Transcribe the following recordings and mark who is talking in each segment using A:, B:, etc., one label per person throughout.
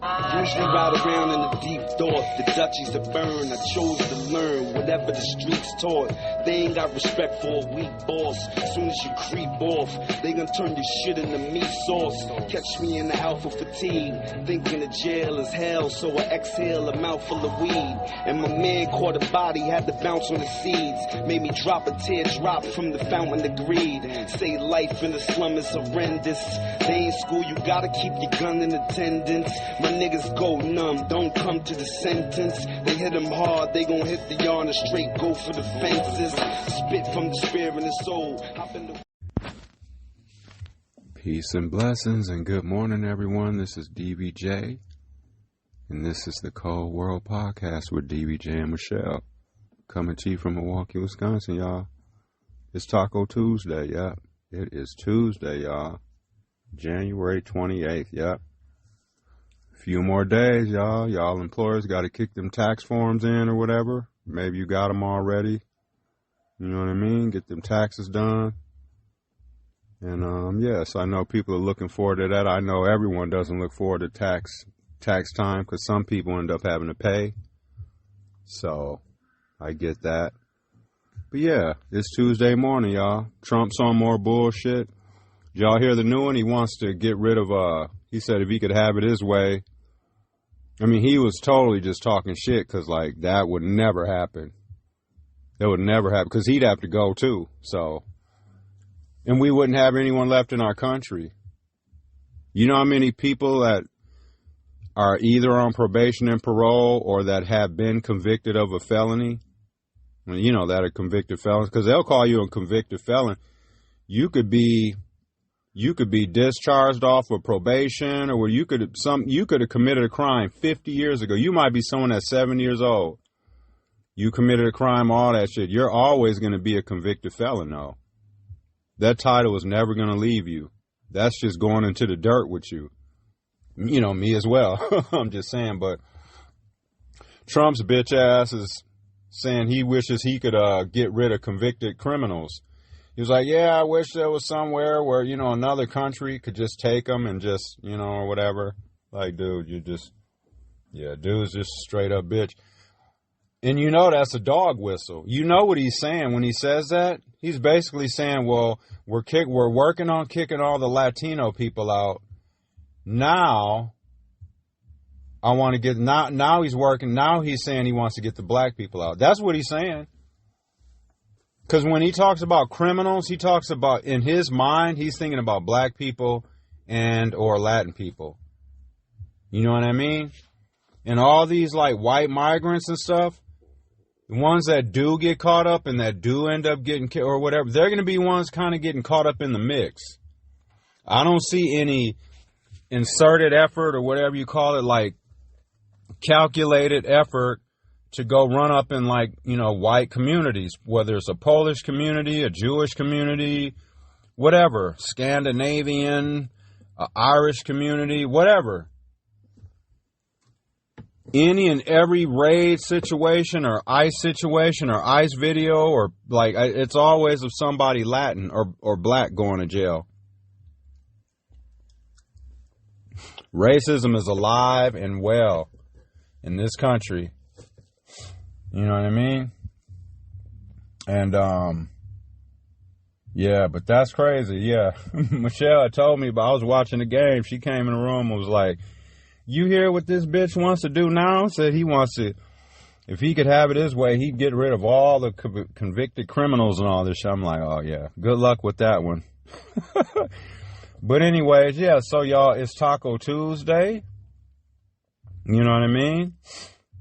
A: Usually ride around in the deep thought, the duchies to burn. I chose to learn whatever the streets taught. They ain't got respect for a weak boss. Soon as you creep off, they gon' turn your shit into meat sauce. Catch me in the alpha fatigue, thinking the jail is hell, so I exhale a mouthful of weed. And my man caught a body, had to bounce on the seeds. Made me drop a teardrop from the fountain of greed. Say life in the slum is horrendous. They ain't school, you gotta keep your gun in attendance. My niggas go numb, don't come to the sentence. They hit them hard, they gon' hit the yard and straight go for the fences. Spit from the spirit and the soul.
B: Peace and blessings and good morning, everyone. This is DVJ, and this is the Cold World Podcast with DVJ and Michelle. Coming to you from Milwaukee, Wisconsin, y'all. It's Taco Tuesday, yep. It is Tuesday, y'all. January 28th, yep. Few more days, y'all. Y'all employers got to kick them tax forms in or whatever. Maybe you got them already. You know what I mean? Get them taxes done. And, yes, I know people are looking forward to that. I know everyone doesn't look forward to tax time because some people end up having to pay. So I get that. But, yeah, it's Tuesday morning, y'all. Trump's on more bullshit. Did y'all hear the new one? He wants to get rid of, he said if he could have it his way. I mean, he was totally just talking shit because, like, that would never happen. It would never happen because he'd have to go, too. So, and we wouldn't have anyone left in our country. You know how many people that are either on probation and parole or that have been convicted of a felony? You know, that are convicted felons, because they'll call you a convicted felon. You could be discharged off of probation, or you could have committed a crime 50 years ago. You might be someone that's 7 years old. You committed a crime, all that shit. You're always going to be a convicted felon, though. That title is never going to leave you. That's just going into the dirt with you. You know, me as well. I'm just saying, but Trump's bitch ass is saying he wishes he could get rid of convicted criminals. He was like, yeah, I wish there was somewhere where, you know, another country could just take them and just, you know, or whatever. Like, dude, dude's just straight up bitch. And you know that's a dog whistle. You know what he's saying when he says that? He's basically saying, well, we're working on kicking all the Latino people out. Now, I want to get, now he's saying he wants to get the black people out. That's what he's saying. Because when he talks about criminals, he talks about, in his mind, he's thinking about black people and or Latin people. You know what I mean? And all these, like, white migrants and stuff, the ones that do get caught up and that do end up getting killed or whatever, they're going to be ones kind of getting caught up in the mix. I don't see any inserted effort or whatever you call it, like calculated effort to go run up in, like, you know, white communities, whether it's a Polish community, a Jewish community, whatever, Scandinavian, Irish community, whatever. Any and every raid situation or ICE situation or ICE video or, like, it's always of somebody Latin or black going to jail. Racism is alive and well in this country. You know what I mean? And, yeah, but that's crazy. Yeah. Michelle told me, but I was watching the game. She came in the room and was like, you hear what this bitch wants to do now? Said he wants to, if he could have it his way, he'd get rid of all the convicted criminals and all this shit. I'm like, oh, yeah, good luck with that one. But anyways, yeah, so y'all, it's Taco Tuesday. You know what I mean?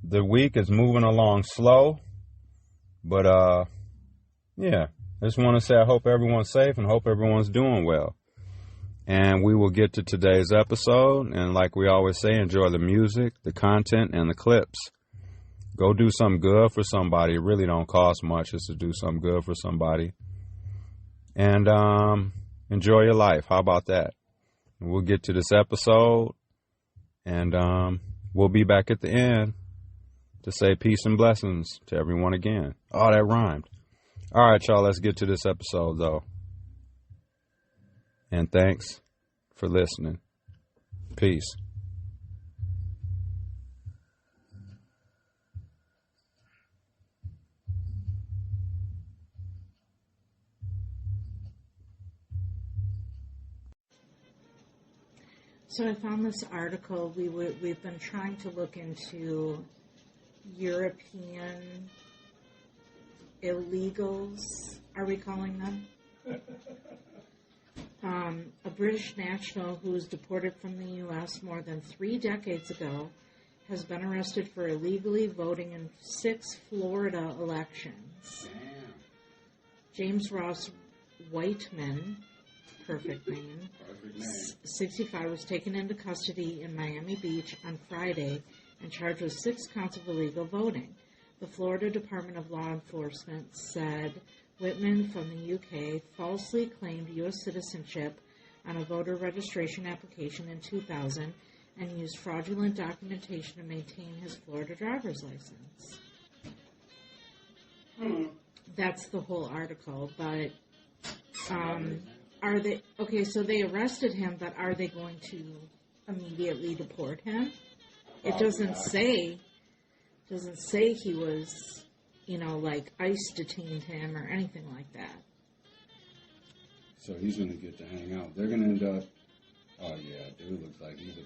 B: The week is moving along slow. But, yeah, I just want to say I hope everyone's safe and hope everyone's doing well. And we will get to today's episode. And like we always say, enjoy the music, the content, and the clips. Go do something good for somebody. It really don't cost much just to do something good for somebody. And enjoy your life. How about that? We'll get to this episode. And we'll be back at the end to say peace and blessings to everyone again. Oh, that rhymed. All right, y'all, let's get to this episode, though. And thanks for listening. Peace.
C: So I found this article. We've been trying to look into European illegals, are we calling them? A British national who was deported from the U.S. more than 3 decades ago has been arrested for illegally voting in 6 Florida elections.
B: Damn.
C: James Ross Whiteman, perfect name, 65, was taken into custody in Miami Beach on Friday and charged with 6 counts of illegal voting. The Florida Department of Law Enforcement said Whitman from the UK falsely claimed U.S. citizenship on a voter registration application in 2000 and used fraudulent documentation to maintain his Florida driver's license. That's the whole article, but are they, okay, so they arrested him, but are they going to immediately deport him? It doesn't say he was, like ICE detained him or anything like that.
B: So he's going to get to hang out. They're going to end up, oh yeah, dude looks like he's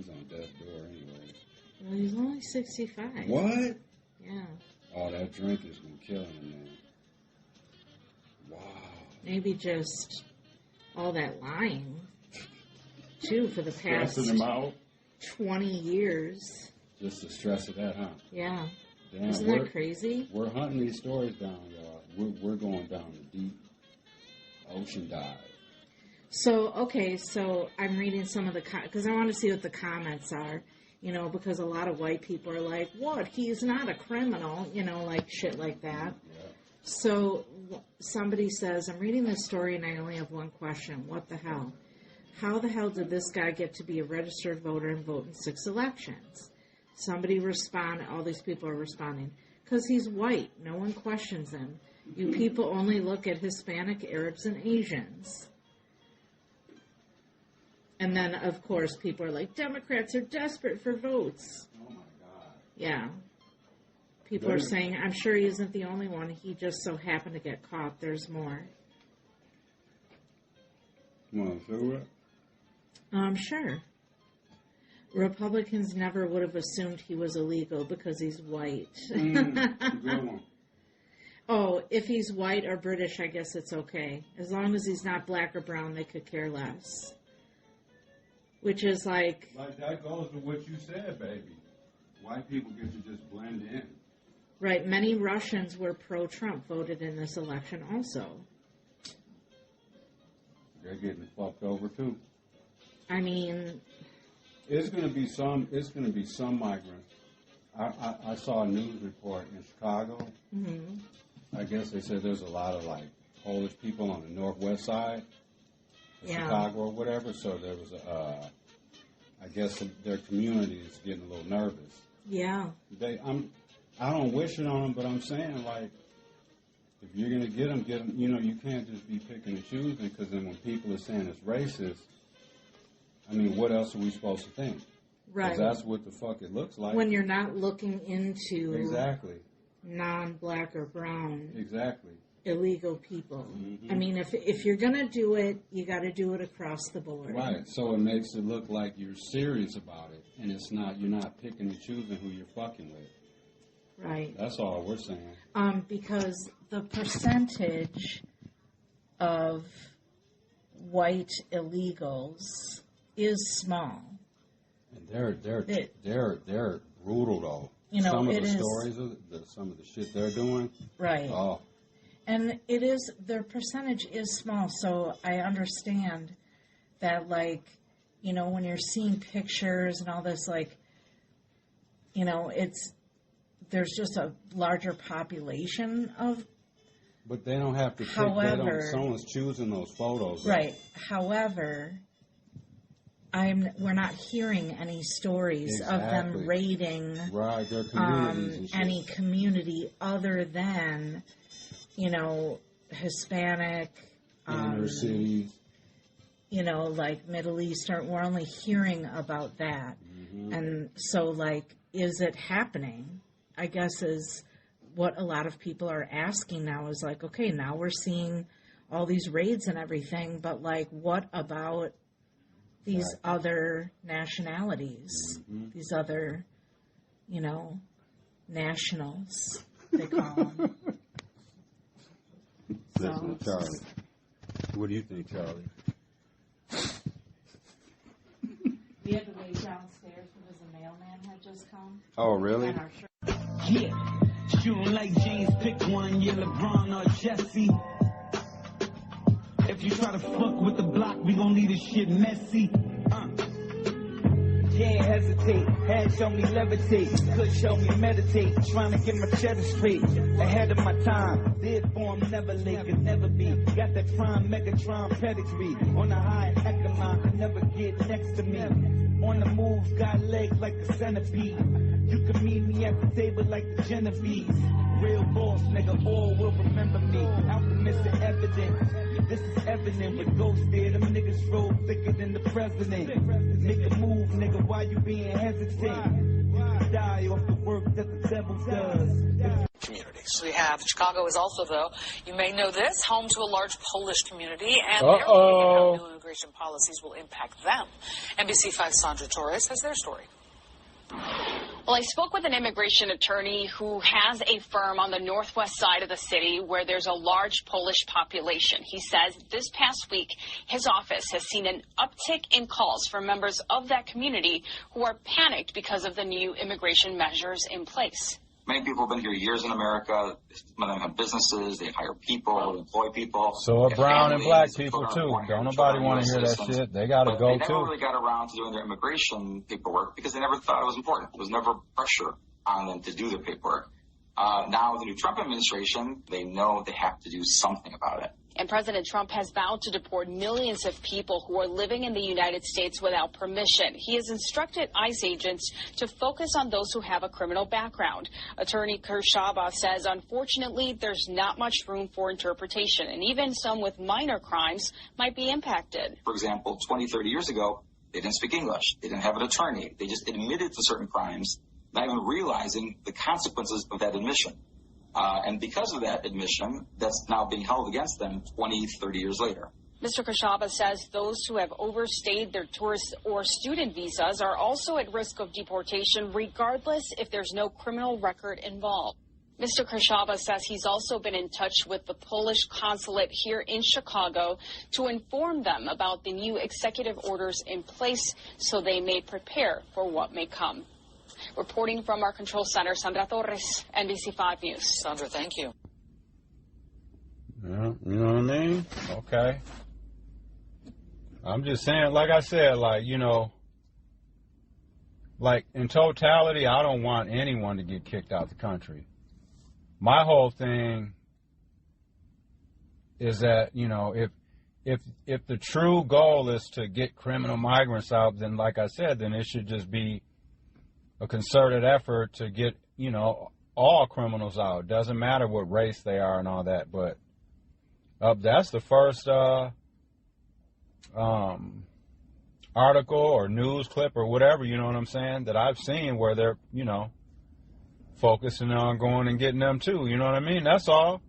B: on death's door anyway.
C: Well, he's only 65.
B: What?
C: Yeah.
B: Oh, that drink has been killing him, man. Wow.
C: Maybe just all that lying, too, for the past
B: Stressing him out.
C: 20 years.
B: Just the stress of that, huh?
C: Yeah.
B: Damn,
C: isn't that crazy?
B: We're hunting these stories down, y'all. We're going down the deep ocean dive.
C: So I'm reading some of the, because I want to see what the comments are, because a lot of white people are like, what, he's not a criminal, like shit like that.
B: Yeah.
C: So somebody says, I'm reading this story and I only have one question. What the hell? How the hell did this guy get to be a registered voter and vote in 6 elections? Somebody all these people are responding, because he's white. No one questions him. You people only look at Hispanic, Arabs, and Asians. And then, of course, people are like, Democrats are desperate for votes.
B: Oh, my God.
C: Yeah. People are saying, I'm sure he isn't the only one. He just so happened to get caught. There's more.
B: You want to show it?
C: Sure. Republicans never would have assumed he was illegal because he's white.
B: Good one.
C: Oh, if he's white or British, I guess it's okay. As long as he's not black or brown, they could care less. Which is like...
B: Like that goes to what you said, baby. White people get to just blend in.
C: Right. Many Russians were pro-Trump, voted in this election also.
B: They're getting fucked over, too.
C: I mean...
B: It's going to be some migrants. I saw a news report in Chicago.
C: Mm-hmm.
B: I guess they said there's a lot of, like, Polish people on the northwest side of Chicago or whatever. So there was I guess their community is getting a little nervous.
C: Yeah.
B: I don't wish it on them, but I'm saying, like, if you're going to get them, you can't just be picking and choosing, because then when people are saying it's racist, I mean, what else are we supposed to think?
C: Right.
B: Because that's what the fuck it looks like.
C: When you're not looking into...
B: Exactly.
C: Non-black or brown...
B: Exactly.
C: Illegal people.
B: Mm-hmm.
C: I mean, if you're going to do it, you got to do it across the board.
B: Right. So it makes it look like you're serious about it, and it's not. You're not picking and choosing who you're fucking with.
C: Right.
B: That's all we're saying.
C: Because the percentage of white illegals is small.
B: And they're brutal though. Some of the stories, some of the shit they're doing.
C: Right.
B: Oh.
C: And their percentage is small, so I understand that, like, when you're seeing pictures and all this, like, there's just a larger population of...
B: But they don't have to pick, someone's choosing those photos.
C: Right. However, we're not hearing any stories of them raiding
B: their communities and shit.
C: Any community other than, Hispanic,
B: inner cities.
C: Like Middle Eastern. We're only hearing about that.
B: Mm-hmm.
C: And so, like, is it happening? I guess is what a lot of people are asking now is like, okay, now we're seeing all these raids and everything, but, like, what about these other nationalities, these other, you know, nationals, they call them.
B: Listen to Charlie. What do you think, Charlie?
C: We had to wait downstairs because the mailman had just come.
B: Oh, really?
A: Yeah, shooting like James, pick one, yeah, LeBron or Jesse. If you try to fuck with the block, we gon' leave this shit messy. Can't hesitate, head show me levitate, could show me meditate, trying to get my cheddar straight, ahead of my time, did form never late, could never be, got that prime Megatron pedigree, on the high echelon, could never get next to me, on the move, got legs like a centipede, you can meet me at the table like the Genovese, real boss, nigga, all will remember me, alchemist and evidence. This is evident with ghosts there. Them niggas roll thicker than the president. Nigga move, nigga, why you being hesitant? You can die off the work that the devil does.
D: Communities. We have Chicago is also, though, you may know this, home to a large Polish community, and they're looking at how new immigration policies will impact them. NBC5's Sandra Torres has their story.
E: Well, I spoke with an immigration attorney who has a firm on the northwest side of the city where there's a large Polish population. He says this past week, his office has seen an uptick in calls from members of that community who are panicked because of the new immigration measures in place.
F: Many people have been here years in America. Some of them have businesses. They hire people, employ people.
B: So are brown and black people, too. Don't nobody want to hear that shit. They got to go, too.
F: They never really got around to doing their immigration paperwork because they never thought it was important. There was never pressure on them to do their paperwork. Now, with the new Trump administration, they know they have to do something about it.
E: And President Trump has vowed to deport millions of people who are living in the United States without permission. He has instructed ICE agents to focus on those who have a criminal background. Attorney Kershaba says, unfortunately, there's not much room for interpretation, and even some with minor crimes might be impacted.
F: For example, 20, 30 years ago, they didn't speak English. They didn't have an attorney. They just admitted to certain crimes, not even realizing the consequences of that admission. And because of that admission, that's now being held against them 20, 30 years later.
E: Mr. Kershaba says those who have overstayed their tourist or student visas are also at risk of deportation, regardless if there's no criminal record involved. Mr. Kershaba says he's also been in touch with the Polish consulate here in Chicago to inform them about the new executive orders in place so they may prepare for what may come. Reporting from our control center, Sandra Torres, NBC5 News.
D: Sandra, thank you.
B: Yeah, you know what I mean? Okay. I'm just saying, like I said, like, you know, like in totality, I don't want anyone to get kicked out the country. My whole thing is that, you know, if the true goal is to get criminal migrants out, then like I said, then it should just be a concerted effort to get, you know, all criminals out. Doesn't matter what race they are and all that, but that's the first article or news clip or whatever, you know what I'm saying, that I've seen where they're, you know, focusing on going and getting them too, you know what I mean? That's all.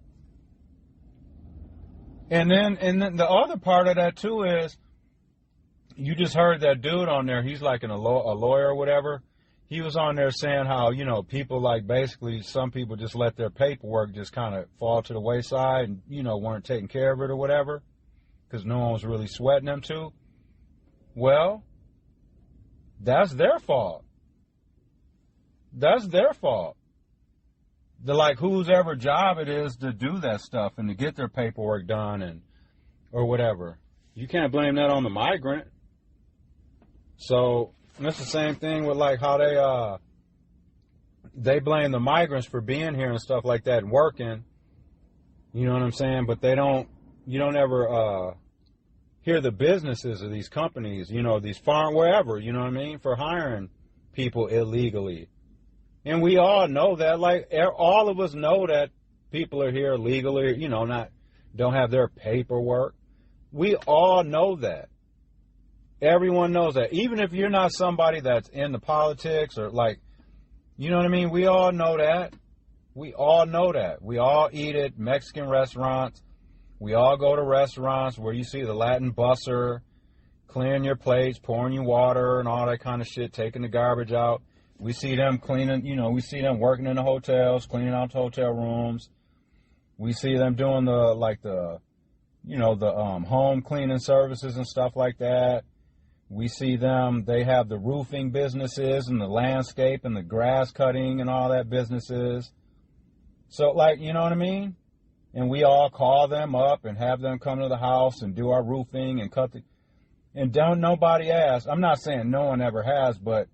B: And then the other part of that too is, you just heard that dude on there, he's like a lawyer or whatever. He was on there saying how, you know, people like basically some people just let their paperwork just kind of fall to the wayside and, you know, weren't taking care of it or whatever because no one was really sweating them to. Well, that's their fault. That's their fault. Like whose ever job it is to do that stuff and to get their paperwork done and or whatever. You can't blame that on the migrant. So that's the same thing with like how they blame the migrants for being here and stuff like that and working. You know what I'm saying? But you don't ever hear the businesses of these companies, you know, these farm wherever, you know what I mean, for hiring people illegally. And we all know that, like all of us know that people are here legally, you know, don't have their paperwork. We all know that. Everyone knows that. Even if you're not somebody that's in the politics or like, you know what I mean? We all know that. We all know that. We all eat at Mexican restaurants. We all go to restaurants where you see the Latin busser clearing your plates, pouring you water and all that kind of shit, taking the garbage out. We see them cleaning, we see them working in the hotels, cleaning out the hotel rooms. We see them doing the home cleaning services and stuff like that. We see them, they have the roofing businesses and the landscape and the grass cutting and all that businesses. So, you know what I mean? And we all call them up and have them come to the house and do our roofing and and don't nobody ask. I'm not saying no one ever has, but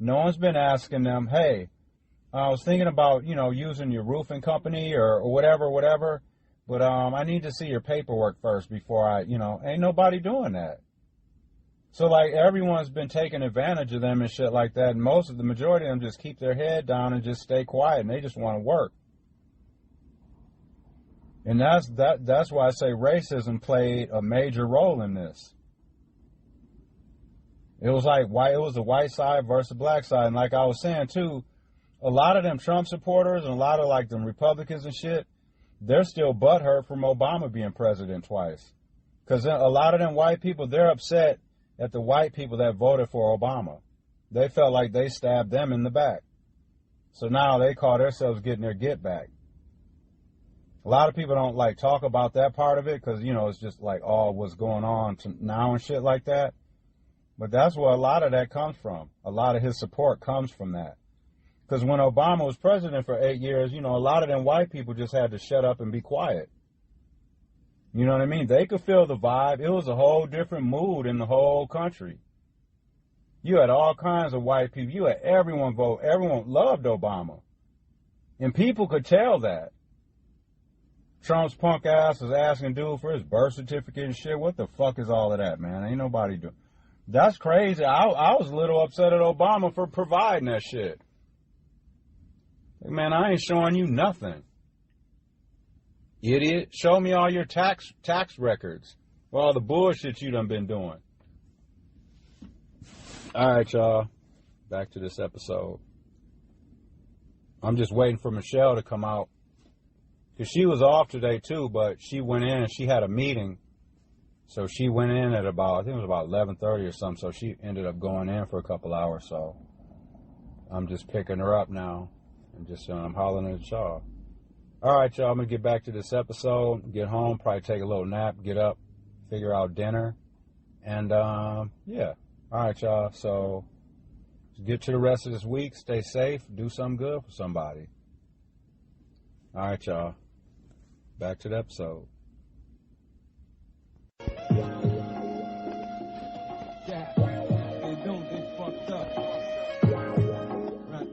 B: no one's been asking them, hey, I was thinking about, using your roofing company or whatever, but I need to see your paperwork first before ain't nobody doing that. So, everyone's been taking advantage of them and shit like that, and the majority of them just keep their head down and just stay quiet, and they just want to work. And that's why I say racism played a major role in this. It was it was the white side versus the black side. And like I was saying, too, a lot of them Trump supporters and a lot of, them Republicans and shit, they're still butthurt from Obama being president twice. Because a lot of them white people, they're upset at the white people that voted for Obama. They felt like they stabbed them in the back. So now they call themselves getting their get back. A lot of people don't talk about that part of it because, it's just all what's going on now and shit like that. But that's where a lot of that comes from. A lot of his support comes from that. Because when Obama was president for 8 years, a lot of them white people just had to shut up and be quiet. You know what I mean? They could feel the vibe. It was a whole different mood in the whole country. You had all kinds of white people. You had everyone vote. Everyone loved Obama. And people could tell that. Trump's punk ass was asking dude for his birth certificate and shit. What the fuck is all of that, man? Ain't nobody doing. That's crazy. I was a little upset at Obama for providing that shit. Man, I ain't showing you nothing. Idiot. Show me all your tax records. All the bullshit you done been doing. All right, y'all. Back to this episode. I'm just waiting for Michelle to come out. Because she was off today, too, but she went in and she had a meeting. So she went in at I think it was about 11:30 or something. So she ended up going in for a couple hours. So I'm just picking her up now. And just I'm hollering at y'all. All right, y'all. I'm going to get back to this episode. Get home, probably take a little nap, get up, figure out dinner. And, yeah. All right, y'all. So get to the rest of this week. Stay safe. Do something good for somebody. All right, y'all. Back to the episode.
A: Don't get fucked up. Right.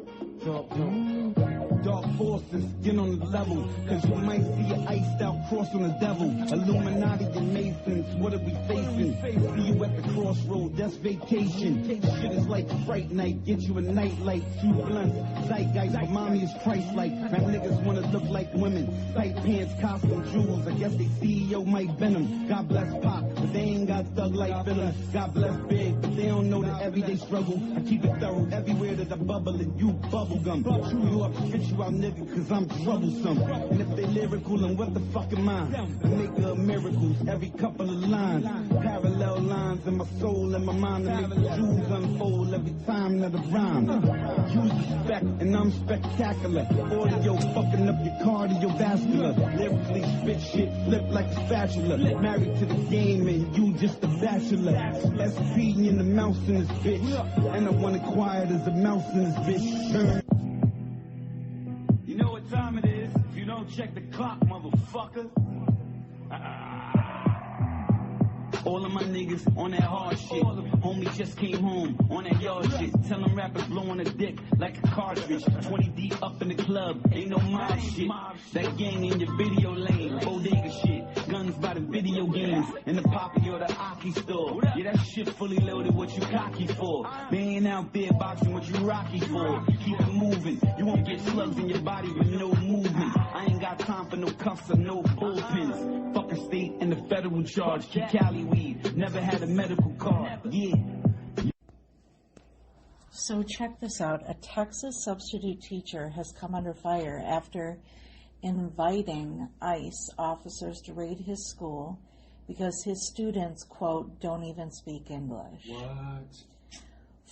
A: Dark forces, get on the level. Cause you might see an iced out cross on the devil. Illuminati and Masons, what are we facing? See you at the crossroad, that's vacation. Shit is like a fright night, get you a nightlight, 2 blunts, zeitgeist, but mommy is Christ-like. Now niggas wanna look like women, tight pants, costume, jewels. I guess they CEO Mike Benham. God bless Pop, but they ain't got thug like Venom. God bless Big, but they don't know the everyday struggle. I keep it thorough everywhere that I bubble and you bubblegum. Chew you up, spit you out, nigga, cause I'm troublesome. And if they lyrical, and what the fuck am I? The maker of miracles, every couple of lines. Parallel lines in my soul and my mind to make the jewels unfold every time that I rhyme. You suspect, and I'm spectacular. Audio fucking up your cardiovascular. Lyrically spit shit, flip like a spatula. Married to the game and you just a bachelor. SP in the mouse in this bitch. And I want it quiet as a mouse in this bitch. You know what time it is? If you don't check the clock, motherfucker. All of my niggas on that hard shit. Homie just came home on that yard shit. Tell them rappers blowing a dick like a cartridge. 20 deep up in the club, ain't no mob shit. That gang in your video lane, bodega shit. Guns by the video games, in the poppy or the Aki store. Yeah, that shit fully loaded, what you cocky for? They ain't out there boxing, what you rocky for? Keep it moving, you won't get slugs in your body with no movement. I ain't got time for no cuffs or no bullpens. Fuck a state and the federal charge, keep Cali weed, never had a medical card, yeah.
C: So check this out. A Texas substitute teacher has come under fire after inviting ICE officers to raid his school because his students, quote, don't even speak English.
B: What?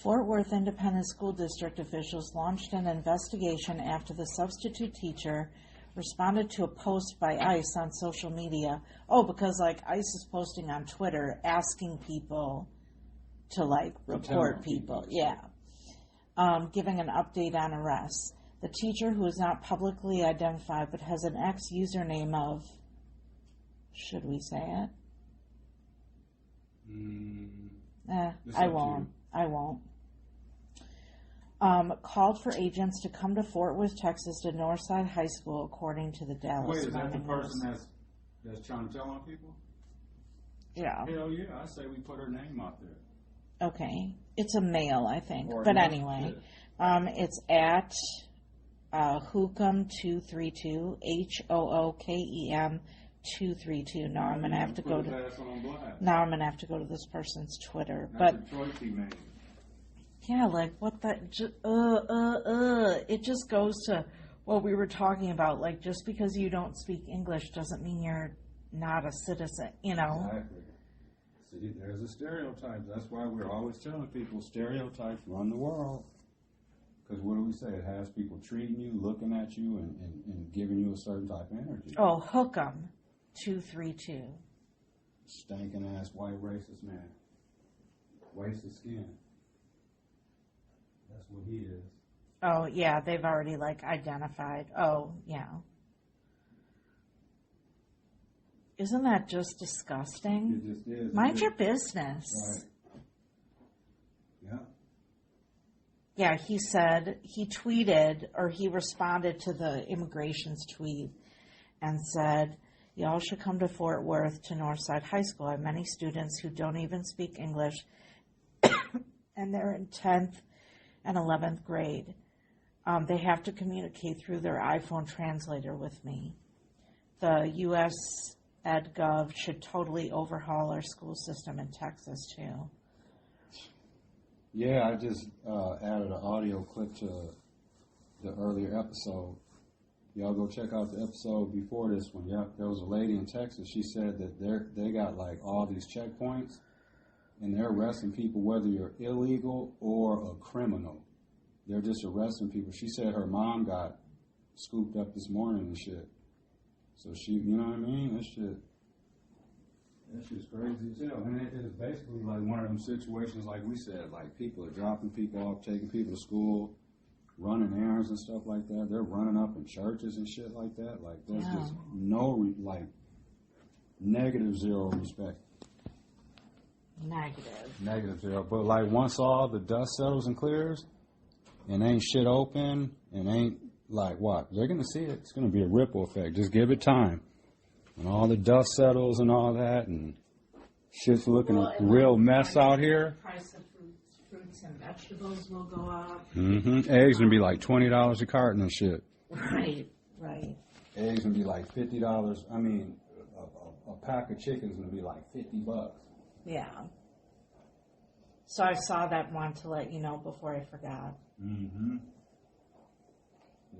C: Fort Worth Independent School District officials launched an investigation after the substitute teacher responded to a post by ICE on social media. Oh, because, like, ICE is posting on Twitter asking people to, like, report people. Yeah. Giving an update on arrests. The teacher, who is not publicly identified but has an X username of, should we say it? I won't. Called for agents to come to Fort Worth, Texas, to Northside High School, according to the Dallas
B: Wait, is that the
C: Morning
B: person
C: News.
B: that's trying to tell on people?
C: Yeah.
B: Hell yeah, I say we put her name out there.
C: Okay. It's a male, I think.
B: Or
C: But
B: no,
C: anyway, it's at Hookem232, HOOKEM 232. Now I'm gonna have to go to. Now I'm gonna have to go to this person's Twitter.
B: That's
C: But
B: a choice he made.
C: yeah, like what the it just goes to what we were talking about. Like, just because you don't speak English doesn't mean you're not a citizen. You know.
B: Exactly. See, there's a stereotype. That's why we're always telling people stereotypes run the world. Because what do we say? It has people treating you, looking at you, and giving you a certain type of energy.
C: Oh, Hookem 232.
B: Stinking ass white racist man. Wasted skin. That's what he is.
C: Oh, yeah, they've already, like, identified. Oh, yeah. Isn't that just disgusting?
B: It just is.
C: Mind your business.
B: Right. Yeah.
C: Yeah, he said, he tweeted, or he responded to the immigration's tweet and said, y'all should come to Fort Worth to Northside High School. I have many students who don't even speak English, and they're in 10th and 11th grade. They have to communicate through their iPhone translator with me. The U.S. EdGov should totally overhaul our school system in Texas, too.
B: Yeah, I just added an audio clip to the earlier episode. Y'all go check out the episode before this one. Yeah, there was a lady in Texas. She said that they got like all these checkpoints, and they're arresting people whether you're illegal or a criminal. They're just arresting people. She said her mom got scooped up this morning and shit. So she, you know what I mean? That shit's crazy as hell. And it is basically like one of them situations, like we said, like people are dropping people off, taking people to school, running errands and stuff like that. They're running up in churches and shit like that. Like there's just no, negative zero respect. Negative zero. But like once all the dust settles and clears, and ain't shit open, and ain't like what? They're going to see it. It's going to be a ripple effect. Just give it time. When all the dust settles and all that, and shit's looking a real mess out here.
C: The price of fruits and vegetables will go up.
B: Mm-hmm. Eggs going to be like $20 a carton and shit.
C: Right.
B: Eggs going to be like $50. I mean, a pack of chicken's going to be like $50.
C: Yeah. So I saw that, one to let you know before I forgot.
B: Mm-hmm.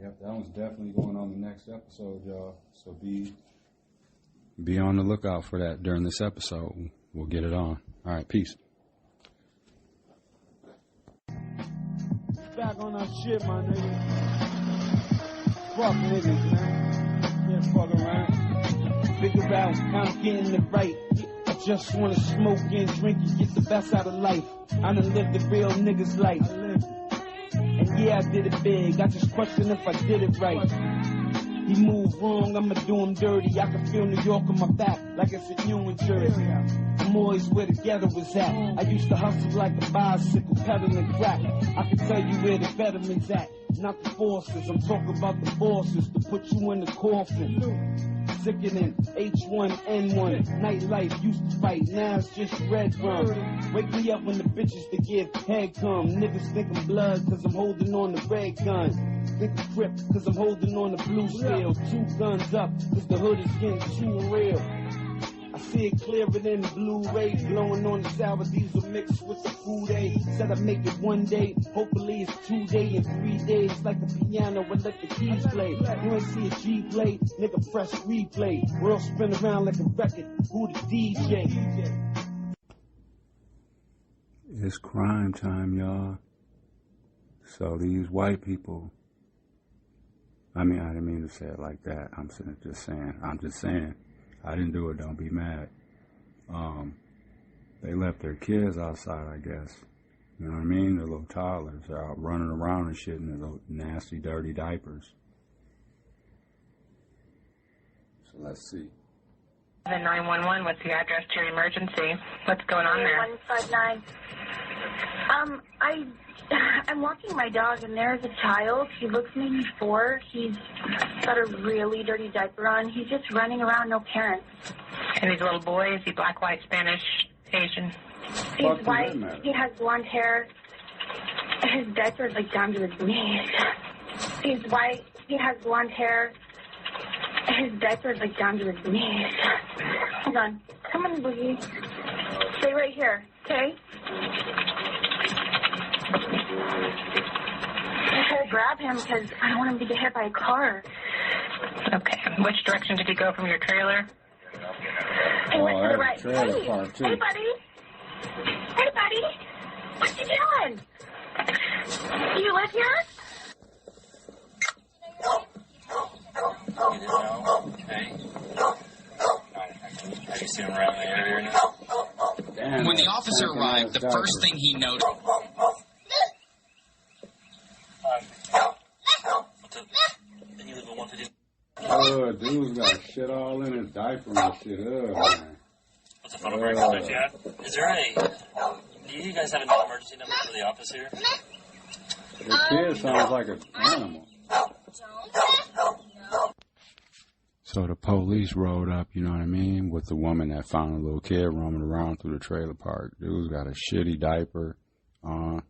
B: Yep, that one's definitely going on the next episode, y'all. So be on the lookout for that during this episode. We'll get it on. All right, peace.
G: Back on our shit, my nigga. Fuck niggas, man. Yeah, fuck around. Figure out how I'm getting it right. I just wanna smoke and drink and get the best out of life. I done lived the real niggas life. And yeah, I did it big. I just question if I did it right. He moved wrong, I'ma do him dirty. I can feel New York on my back like it's a New Jersey. I'm always where the ghetto was at. I used to hustle like a bicycle, pedaling crack. I can tell you where the veterans at, not the forces. I'm talking about the bosses to put you in the coffin. Sickening, H1N1, nightlife used to fight, now it's just red rum. Wake me up when the bitches that give head come. Niggas think I'm blood cause I'm holding on the red gun. Think I'm Crip cause I'm holding on the blue steel. 2 guns up cause the hood is getting too real. I see it clearer than the Blu-ray, blowing on the sour diesel mixed with the food aid. Said I make it one day, hopefully it's 2 days and 3 days. Like a piano and let the keys play. You ain't see a G play, nigga press replay. World spin around like a record, who the DJ?
B: It's crime time, y'all. So these white people, I mean, I didn't mean to say it like that. I'm just saying, I didn't do it, don't be mad. They left their kids outside, I guess. You know what I mean? The little toddlers are out running around and shit in their little nasty, dirty diapers. So let's see.
H: 911, what's the address to your emergency? What's going on there?
I: 159. I'm walking my dog, and there's a child. He looks maybe 4. He's got a really dirty diaper on. He's just running around, no parents.
H: And he's a little boy. Is he black, white, Spanish, Asian?
I: He's white. He has blonde hair. His diaper's like down to his knees. He's white. He has blonde hair. His diaper's like down to his knees. Hold on. Come on, Boogie. Stay right here, okay? I try to grab him because I don't want him to get hit by a car.
H: Okay. Which direction did he go from your trailer?
I: He went to the right.
B: Hey,
I: buddy. Hey, buddy. What you doing? Do you live here?
J: Okay. Have you seen him around the area now?
B: Damn,
K: when the officer arrived, the first thing he noticed...
B: Dude's got shit all in his diaper and shit. Man.
J: What's the phone number you had? Is there do you guys have an emergency number for the office here?
B: The kid sounds like an animal. So the police rode up, you know what I mean, with the woman that found a little kid roaming around through the trailer park. Dude's got a shitty diaper on,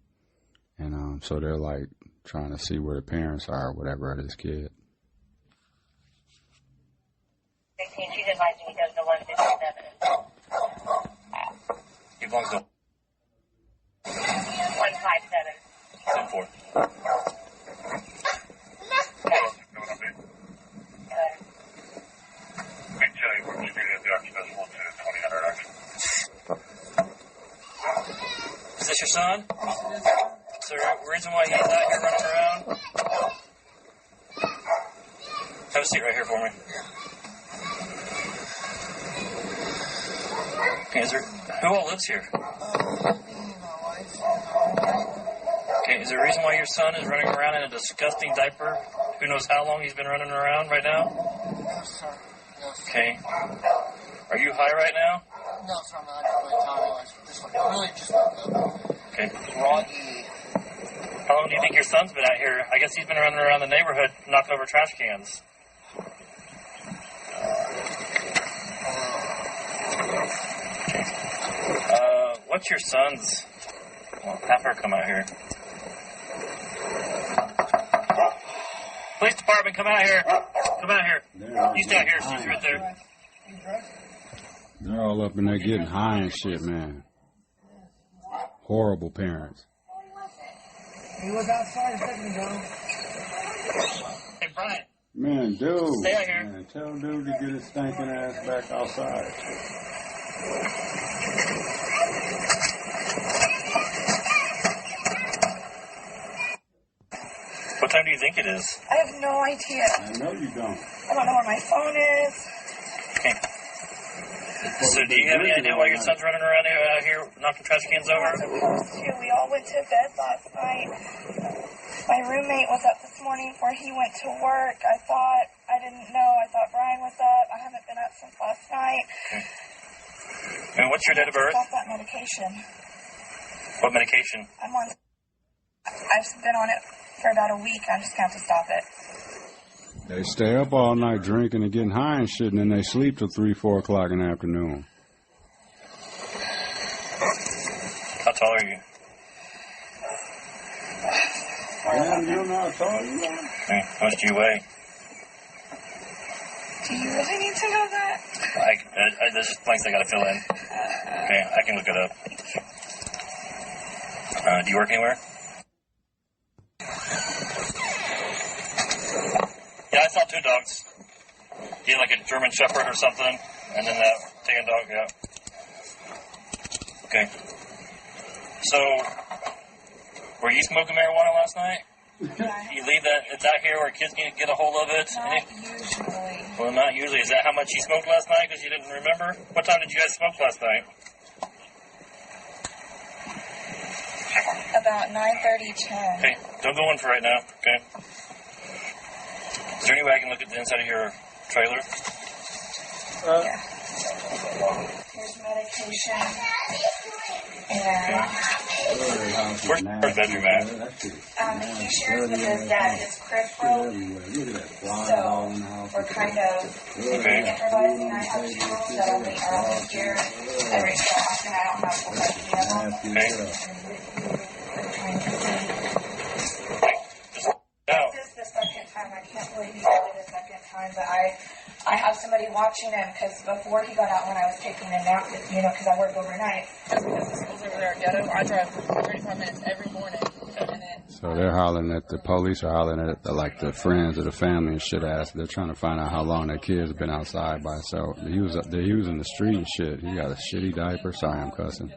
B: and so they're like trying to see where the parents are or whatever of this kid.
L: She's advising he does the 157.
J: He belongs to
L: 157.
J: 10-4. Is this your son? Is there a reason why he's out here running around? Have a seat right here for me. Okay, who all lives here? Okay, is there a reason why your son is running around in a disgusting diaper? Who knows how long he's been running around right now?
M: No, sir. No, sir.
J: Okay. Are you high right now?
M: No, sir, I'm not. I just woke up.
J: Okay. How long do you think your son's been out here? I guess he's been running around the neighborhood knocking over trash cans. What's your son's... Well, have her come out here. Police department, come out here. Come out here. You stay out here. She's right there.
B: They're all up in there getting high and shit, man. Horrible parents.
M: He was outside a second ago.
J: Hey, Brian.
B: Man, dude.
J: Stay out here.
B: Man, tell dude to get his stinking ass back outside.
J: What time do you think it is?
L: I have no idea.
B: I know you don't.
L: I don't know where my phone is.
J: Okay. So do you have any idea why your son's running around out here knocking trash cans over?
L: I'm supposed to. We all went to bed last night. My roommate was up this morning before he went to work. I didn't know. I thought Brian was up. I haven't been up since last night.
J: Okay. And what's your date of birth?
L: Stop that medication.
J: What medication?
L: I've been on it for about a week. I just have to stop it.
B: They stay up all night drinking and getting high and shit, and then they sleep till 3, 4 o'clock in the afternoon.
J: How tall are you?
B: Damn, you don't know how tall you are?
J: Okay. How much do you weigh?
L: Do you really need to know that?
J: There's just blanks I got to fill in. Okay, I can look it up. Do you work anywhere? Yeah, I saw 2 dogs. He had like a German Shepherd or something, and then that tan dog, yeah. Okay. So, were you smoking marijuana last night? You leave that, it's out here where kids can get a hold of it?
L: Not usually.
J: Well, not usually. Is that how much you smoked last night because you didn't remember? What time did you guys smoke last night?
L: About 9:30, 10.
J: Okay, don't go in for right now, okay? Is there any way I can look at the inside of your trailer?
L: Yeah. Here's medication. And
J: where's your bedroom at?
L: he shares with his dad his crib broke. So we're kind of improvising. I have 2 rooms that only are only here every so often. I don't have full custody of them.
J: Okay.
L: This is the second time. I can't believe he did it the second time, but I have somebody watching him because before he got out when I was taking a nap, because I work overnight. Because the school's over there at Ghetto, I drive 35 minutes every morning.
B: So they're hollering at the police, are hollering at the friends of the family and shit ass. They're trying to find out how long that kid's been outside by himself. He was in the street and shit. He got a shitty diaper. Sorry, I'm cussing.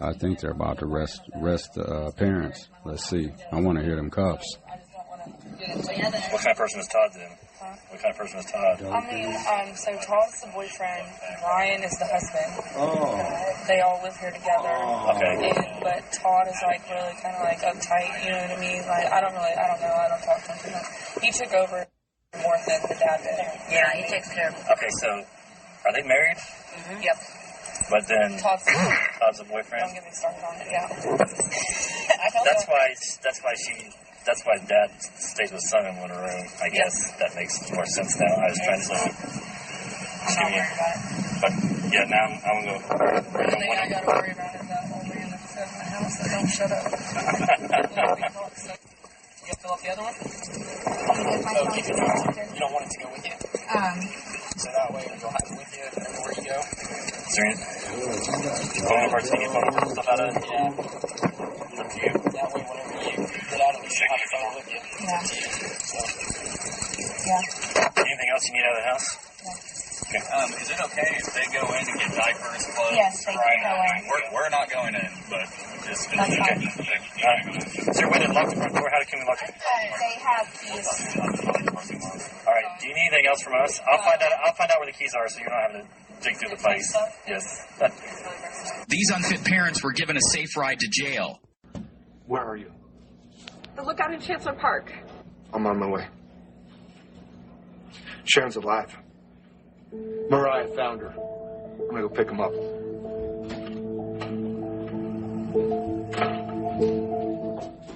B: I think they're about to arrest the parents. Let's see. I want to hear them cuffs.
J: What kind of person is Todd then? What kind of person is Todd?
L: I mean, so Todd's the boyfriend. Ryan is the husband.
J: Oh.
L: They all live here together.
J: Okay.
L: But Todd is like really kind of like uptight. You know what I mean? Like I don't know. I don't talk to him too much. He took over more than the dad did. Yeah, he takes care of him.
J: Okay, so are they married?
L: Mm-hmm. Yep.
J: But then Todd's a boyfriend.
L: Don't get me started on it. Yeah.
J: That's why Dad stays with son in one room. I guess that makes more sense now. I was trying to say. But yeah, now I'm going to go.
L: The only thing I got to worry about is that old man that says in my house that don't shut up. You fill up the other one?
J: You don't want it to go with you? So that way you'll have it with you everywhere you go. Is there any phone numbers? Any phone numbers stuff out of it? Yeah. It's up to you. That way whenever you get out of it, you'll have the phone with you.
L: Yeah.
J: So.
L: Yeah.
J: Anything else you need out of the house?
L: Yeah.
J: Okay. Is it okay if they go in and get diapers, clothes?
L: Yes, they can go in.
J: We're not going in, but just
L: that's fine.
J: Is there a way to lock the front door? How can we lock it?
L: They have keys.
J: All right. Do you need anything else from us? I'll find out where the keys are, so you're not having to dig through the place. Yes.
K: These unfit parents were given a safe ride to jail.
N: Where are you?
L: The lookout in Chancellor Park.
N: I'm on my way. Sharon's alive. Mariah found her. I'm gonna go pick him up.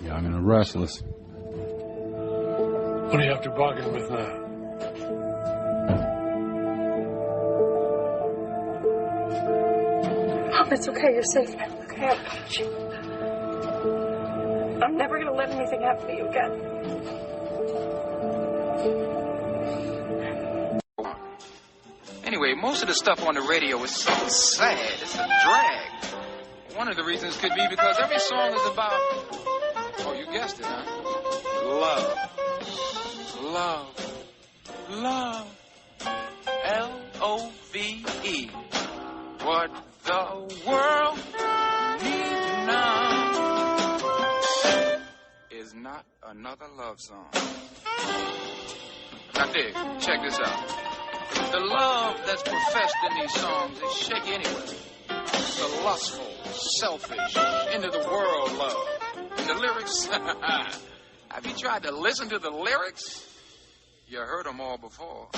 B: Young and restless.
O: What do you have to bargain with now?
L: Oh, it's okay. You're safe now. Okay, I've got you. I'm never going to let anything happen to you again.
P: Anyway, most of the stuff on the radio is so sad. It's a drag. One of the reasons could be because every song is about, oh, you guessed it, huh? Love. Love. Love. L-O-V-E. What the world needs now is not another love song. Now, dig, check this out. The love that's professed in these songs is shaky anyway. The lustful, selfish, into-the-world love. And the lyrics? Have you tried to listen to the lyrics? You heard them all before.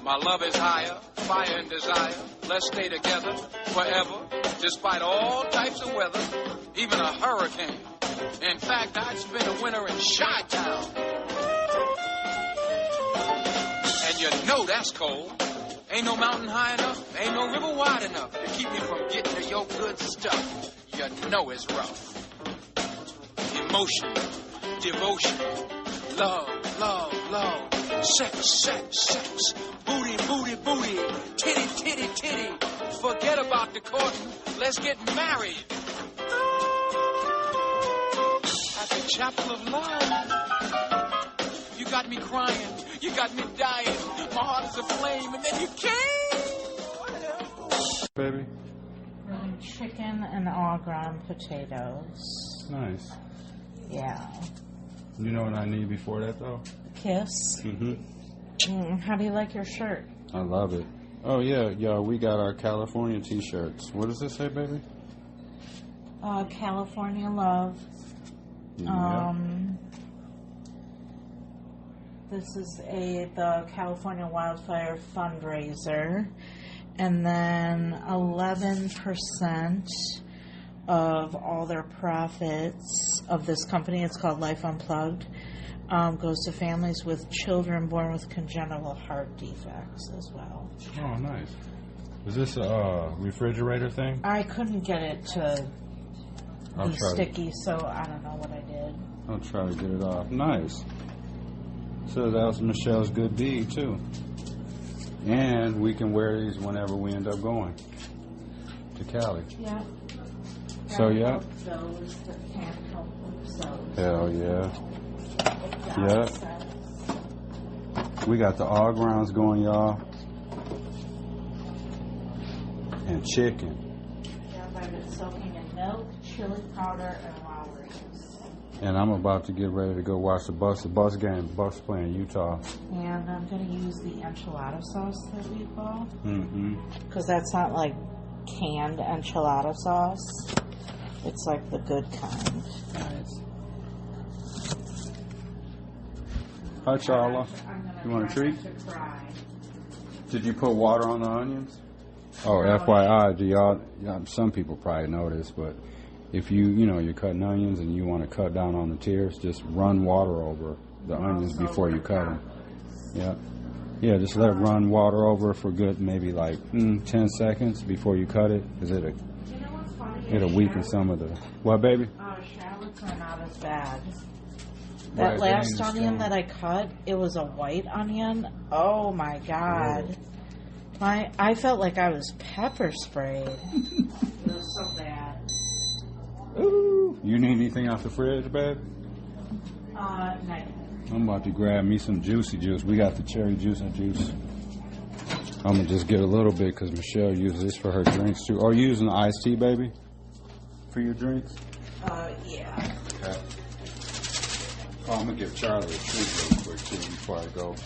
P: My love is higher, fire and desire. Let's stay together forever, despite all types of weather, even a hurricane. In fact, I'd spend a winter in Chi-Town. And you know that's cold. Ain't no mountain high enough, ain't no river wide enough to keep me from getting to your good stuff. You know it's rough. Emotion, devotion. Love, love, love. Sex, sex, sex. Booty, booty, booty. Titty, titty, titty. Forget about the courting. Let's get married. At the chapel of love. You got me crying. You got me dying. My heart is aflame, and then you came.
B: Baby.
C: Chicken and all ground potatoes.
B: Nice.
C: Yeah.
B: You know what I need before that, though?
C: Kiss.
B: Mm-hmm.
C: How do you like your shirt?
B: I love it. Oh, yeah, we got our California t-shirts. What does this say, baby?
C: California Love.
B: Yeah.
C: This is the California Wildfire fundraiser. And then 11% of all their profits of this company, it's called Life Unplugged, goes to families with children born with congenital heart defects as well.
B: Oh, nice. Is this a refrigerator thing?
C: I couldn't get it to be sticky, so I don't know what I did.
B: I'll try to get it off. Nice. So that was Michelle's good deed, too. And we can wear these whenever we end up going to Cali.
C: Yeah.
B: So, yeah.
C: Those that can't help themselves.
B: Hell yeah. Yeah. We got the all grounds going, y'all. And chicken.
C: Yeah, I've been soaking in milk, chili powder, and wild greens.
B: And I'm about to get ready to go watch the Bucks game. Bucks playing Utah.
C: And I'm going to use the enchilada sauce that we bought.
B: Mm-hmm.
C: Because that's not like canned enchilada sauce. It's like the good kind.
B: Nice. Hi, Charla. You want a treat? Did you put water on the onions? Oh, FYI, do y'all? Some people probably know this, but if you're cutting onions and you want to cut down on the tears, just run water over the onions before you cut them. Yeah. Yeah, just let it run water over for good, maybe like 10 seconds before you cut it, because it'll weaken some of the... What, baby?
C: Shallots are not as bad. That last onion that I cut, it was a white onion. Oh, my God. I felt like I was pepper sprayed. It was so bad.
B: Ooh. You need anything out the fridge, babe?
C: No.
B: I'm about to grab me some juicy juice. We got the cherry juice and juice. I'm going to just get a little bit because Michelle uses this for her drinks, too. Are you using the iced tea, baby, for your drinks?
C: Yeah.
B: Okay. Oh, I'm going to give Charlie a treat real quick, too, before I go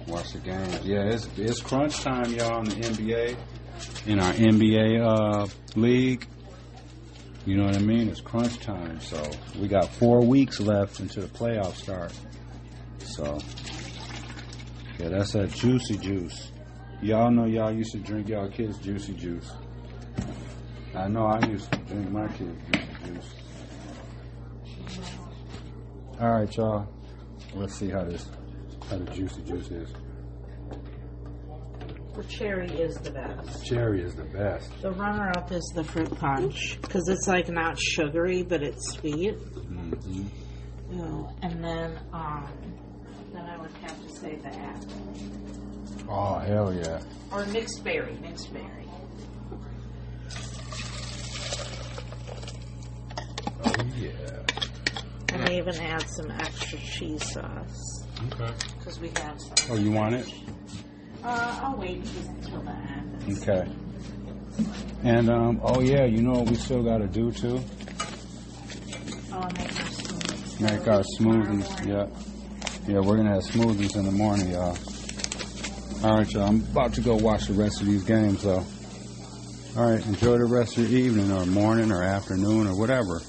B: watch the games. Yeah, it's crunch time, y'all, in the NBA. In our NBA league. You know what I mean? It's crunch time. So we got 4 weeks left until the playoffs start. So, yeah, that's that juicy juice. Y'all know y'all used to drink y'all kids' juicy juice. I know I used to drink my kids' juicy juice. All right, y'all. Let's see how the juicy juice is.
C: The cherry is the best.
B: Cherry is the best.
C: The runner-up is the fruit punch because it's like not sugary, but it's sweet.
B: Mm-hmm.
C: And then I would have to say the apple.
B: Oh, hell yeah.
C: Or mixed berry.
B: Oh, yeah.
C: And I even add some extra cheese sauce.
B: Okay.
C: Because we have some.
B: Oh, you want it?
C: I'll wait until the end.
B: Okay. And, oh, yeah, you know what we still got to do, too? Make our smoothies. Yeah. Yeah, we're going to have smoothies in the morning, y'all. All right, y'all. I'm about to go watch the rest of these games, though. All right. Enjoy the rest of your evening or morning or afternoon or whatever.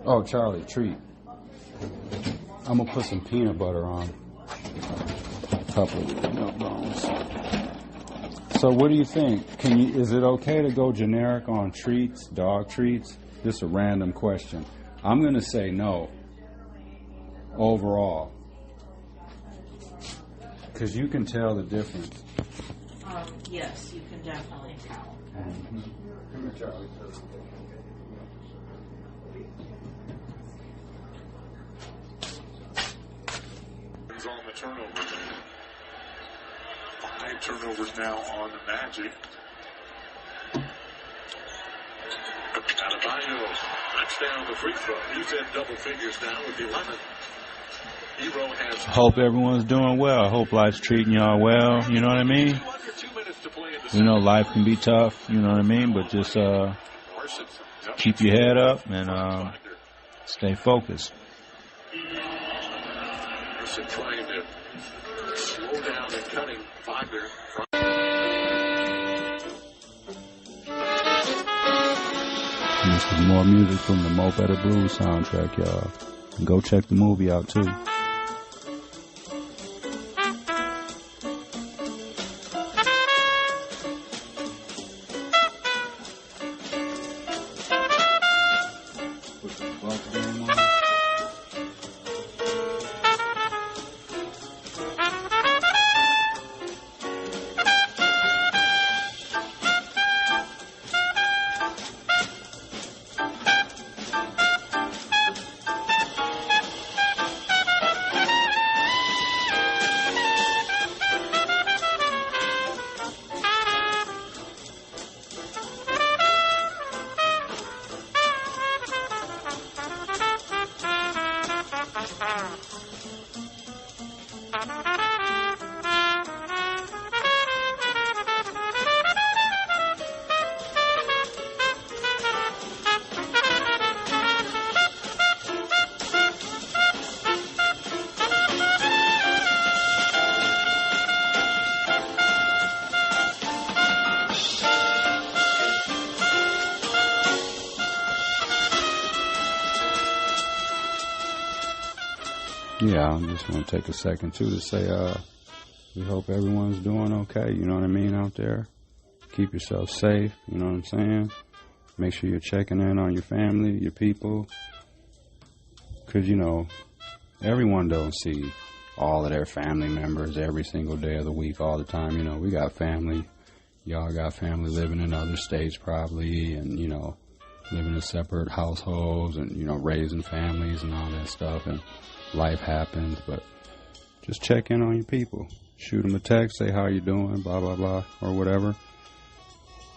B: Oh, Charlie, treat. I'm going to put some peanut butter on a couple of milk bones. So what do you think? Is it okay to go generic on treats, dog treats? Just a random question. I'm going to say no. Overall. Because you can tell the difference.
C: Yes, you can definitely tell.
B: Mm-hmm. Come here, Charlie.
O: Kings on the turnover. 5 turnovers now on the Magic. Adebayo knocks down the free throw. He's in double figures now with 11. Hero has.
Q: Hope everyone's doing well. I hope life's treating y'all well. You know what I mean? You know, life can be tough. You know what I mean? But just keep your head up and stay focused.
O: Mercer trying to slow down and cutting Wagner.
Q: This is more music from the Mo Better Blues soundtrack, y'all. And go check the movie out, too. Yeah, I'm just going to take a second, too, to say we hope everyone's doing okay, you know what I mean, out there. Keep yourself safe, you know what I'm saying? Make sure you're checking in on your family, your people. Because, you know, everyone don't see all of their family members every single day of the week, all the time. You know, we got family. Y'all got family living in other states probably and, you know, living in separate households and, you know, raising families and all that stuff. And life happens, but just check in on your people. Shoot them a text, say how you doing, blah, blah, blah, or whatever.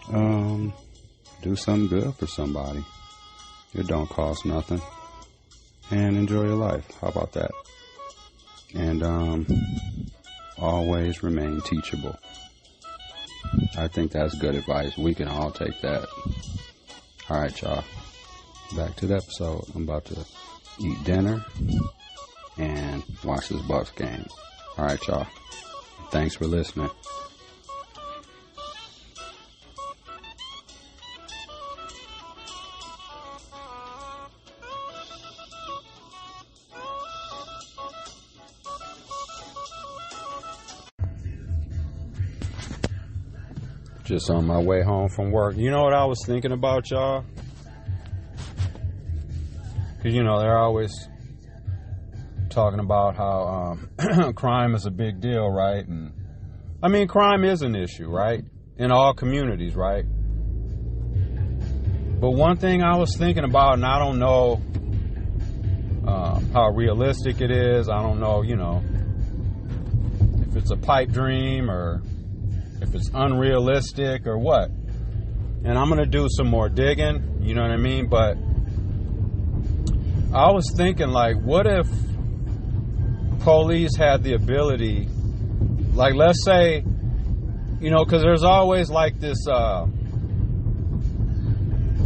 Q: Do something good for somebody. It don't cost nothing. And enjoy your life. How about that? And always remain teachable. I think that's good advice. We can all take that. All right, y'all. Back to the episode. I'm about to eat dinner and watch this Bucks game. All right, y'all. Thanks for listening. Just on my way home from work. You know what I was thinking about, y'all? Because, you know, they're always talking about how crime is a big deal, right? And I mean, crime is an issue, right? In all communities, right? But one thing I was thinking about, and I don't know how realistic it is. I don't know, you know, if it's a pipe dream or if it's unrealistic or what. And I'm going to do some more digging, you know what I mean? But I was thinking, like, what if police had the ability, like, let's say, you know, because there's always like this,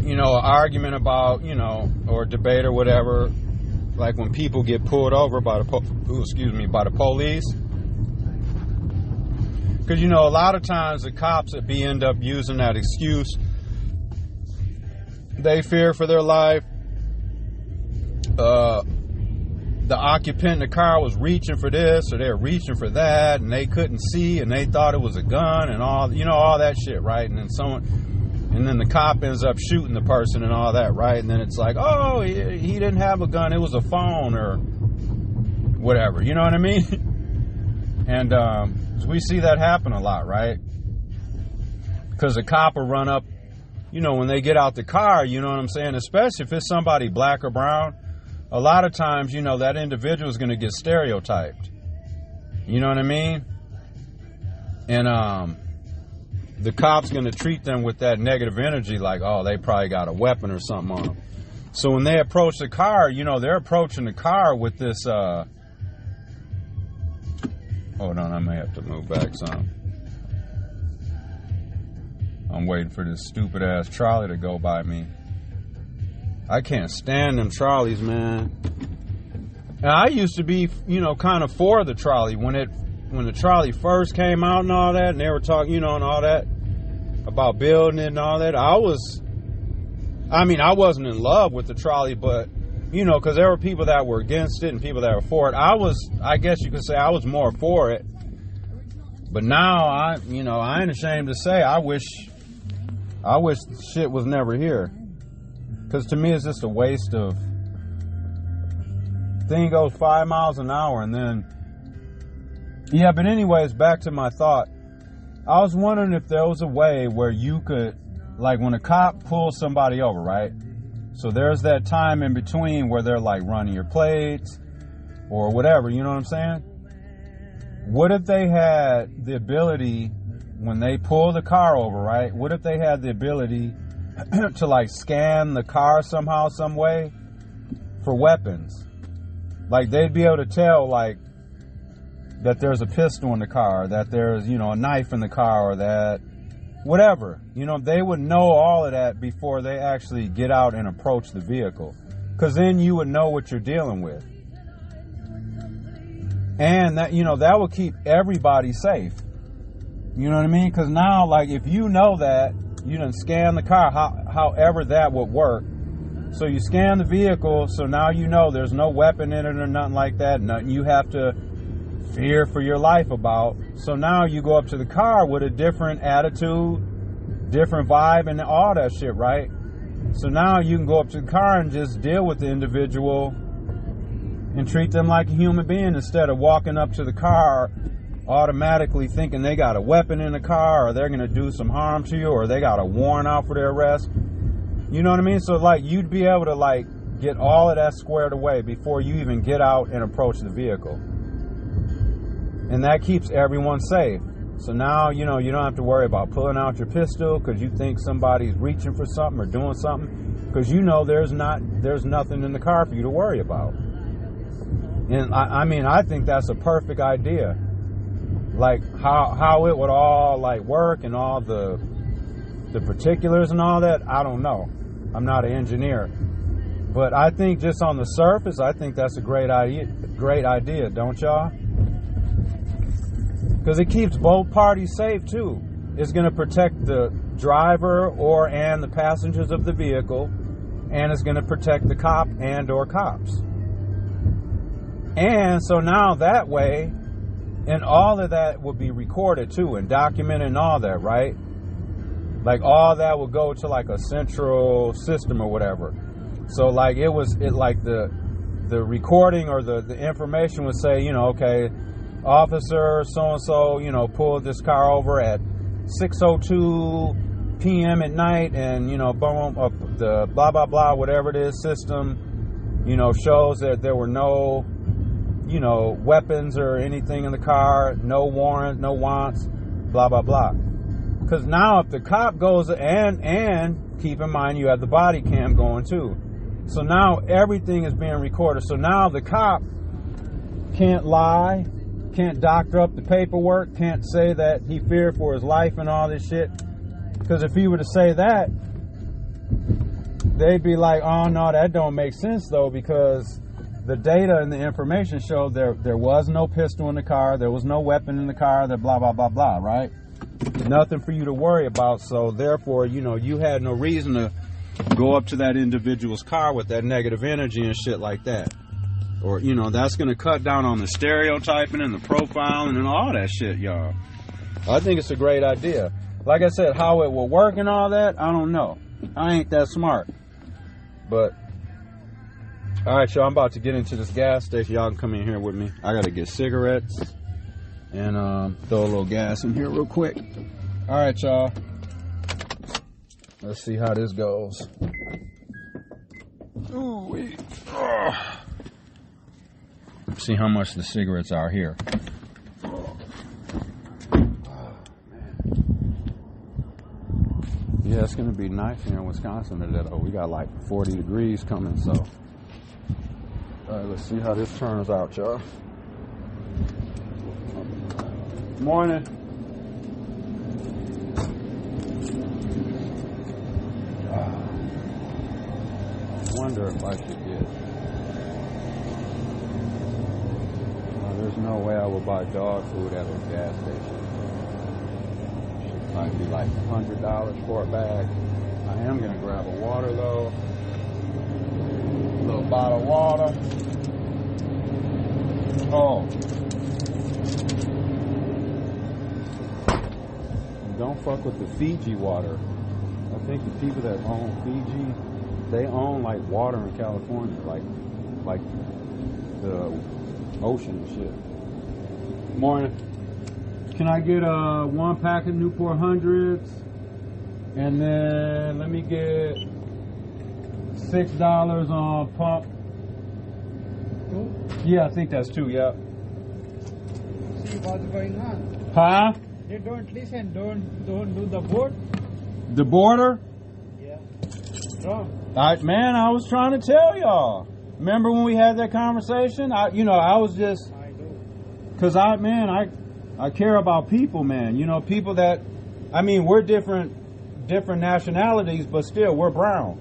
Q: you know, argument about, you know, or debate or whatever, like when people get pulled over by the by the police. Because, you know, a lot of times the cops end up using that excuse. They fear for their life. The occupant in the car was reaching for this or they're reaching for that and they couldn't see and they thought it was a gun and all, you know, all that shit, right? And then the cop ends up shooting the person and all that, right? And then it's like, oh, he didn't have a gun, it was a phone or whatever, you know what I mean? And we see that happen a lot, right? Because the cop will run up, you know, when they get out the car, you know what I'm saying? Especially if it's somebody black or brown, a lot of times, you know, that individual is going to get stereotyped.
B: You know what I mean? And the cop's going to treat them with that negative energy like, oh, they probably got a weapon or something on them. So when they approach the car, you know, they're approaching the car with this, hold on, I may have to move back some. I'm waiting for this stupid ass trolley to go by me. I can't stand them trolleys, man. And I used to be, you know, kind of for the trolley when the trolley first came out and all that, and they were talking, you know, and all that about building it and all that. I wasn't in love with the trolley, but, you know, because there were people that were against it and people that were for it. I guess you could say I was more for it. But now, I ain't ashamed to say I wish shit was never here. Because to me, it's just a waste of... Thing goes 5 miles an hour and then... Yeah, but anyways, back to my thought. I was wondering if there was a way where you could... Like when a cop pulls somebody over, right? So there's that time in between where they're like running your plates or whatever, you know what I'm saying? What if they had the ability, when they pull the car over, right? What if they had the ability to like scan the car somehow, some way for weapons? Like they'd be able to tell like that there's a pistol in the car, that there's, you know, a knife in the car, or that whatever. You know, they would know all of that before they actually get out and approach the vehicle. Because then you would know what you're dealing with. And that, you know, that would keep everybody safe. You know what I mean? Because now, like, if you know that, you done scan the car, however that would work. So you scan the vehicle, so now you know there's no weapon in it or nothing like that. Nothing you have to fear for your life about. So now you go up to the car with a different attitude, different vibe, and all that shit, right? So now you can go up to the car and just deal with the individual and treat them like a human being instead of walking up to the car automatically thinking they got a weapon in the car or they're going to do some harm to you or they got a warrant out for their arrest. You know what I mean? So like you'd be able to like get all of that squared away before you even get out and approach the vehicle. And that keeps everyone safe. So now, you know, you don't have to worry about pulling out your pistol because you think somebody's reaching for something or doing something, because you know there's nothing in the car for you to worry about. And I think that's a perfect idea. Like how it would all like work and all the particulars and all that, I don't know. I'm not an engineer. But I think just on the surface, I think that's a great idea, don't y'all? Because it keeps both parties safe too. It's going to protect the driver and the passengers of the vehicle, and it's going to protect the cop and or cops. And so now that way, and all of that will be recorded too and documented and all that, right? Like all that will go to like a central system or whatever. So like the recording or the information would say, you know, okay, officer so-and-so, you know, pulled this car over at 6:02 p.m. at night, and, you know, boom, up the blah, blah, blah, whatever it is, system, you know, shows that there were no, you know, weapons or anything in the car, no warrant, no wants, blah, blah, blah. Because now if the cop goes, and keep in mind you have the body cam going too. So now everything is being recorded. So now the cop can't lie, can't doctor up the paperwork, can't say that he feared for his life and all this shit. Because if he were to say that, they'd be like, oh no, that don't make sense though, because the data and the information showed there was no pistol in the car, there was no weapon in the car, that blah, blah, blah, blah, right? Nothing for you to worry about. So therefore, you know, you had no reason to go up to that individual's car with that negative energy and shit like that. Or, you know, that's going to cut down on the stereotyping and the profiling and all that shit, y'all. I think it's a great idea. Like I said, how it will work and all that, I don't know. I ain't that smart. But, alright, y'all, I'm about to get into this gas station. Y'all can come in here with me. I got to get cigarettes and throw a little gas in here real quick. Alright, y'all. Let's see how this goes. Ooh, see how much the cigarettes are here.
Q: Yeah, it's going to be nice here in Wisconsin today, though. We got like 40 degrees coming, so. All right, let's see how this turns out, y'all. Morning. I wonder if I should get. There's no way I would buy dog food at a gas station. Should probably be like $100 for a bag. I am gonna grab a water though. A little bottle of water. Oh. And don't fuck with the Fiji water. I think the people that own Fiji, they own like water in California, like the ocean and shit. Morning. Can I get 1 pack of Newport 100s? And then let me get $6 on pump.
R: 2?
Q: Yeah, I think that's 2, yep.
R: See what's going on.
Q: Huh?
R: They don't listen, don't do the board.
Q: The border?
R: Yeah. Wrong.
Q: Man, I was trying to tell y'all. Remember when we had that conversation? I was just, because I care about people, man. You know, people that, we're different nationalities, but still, we're brown.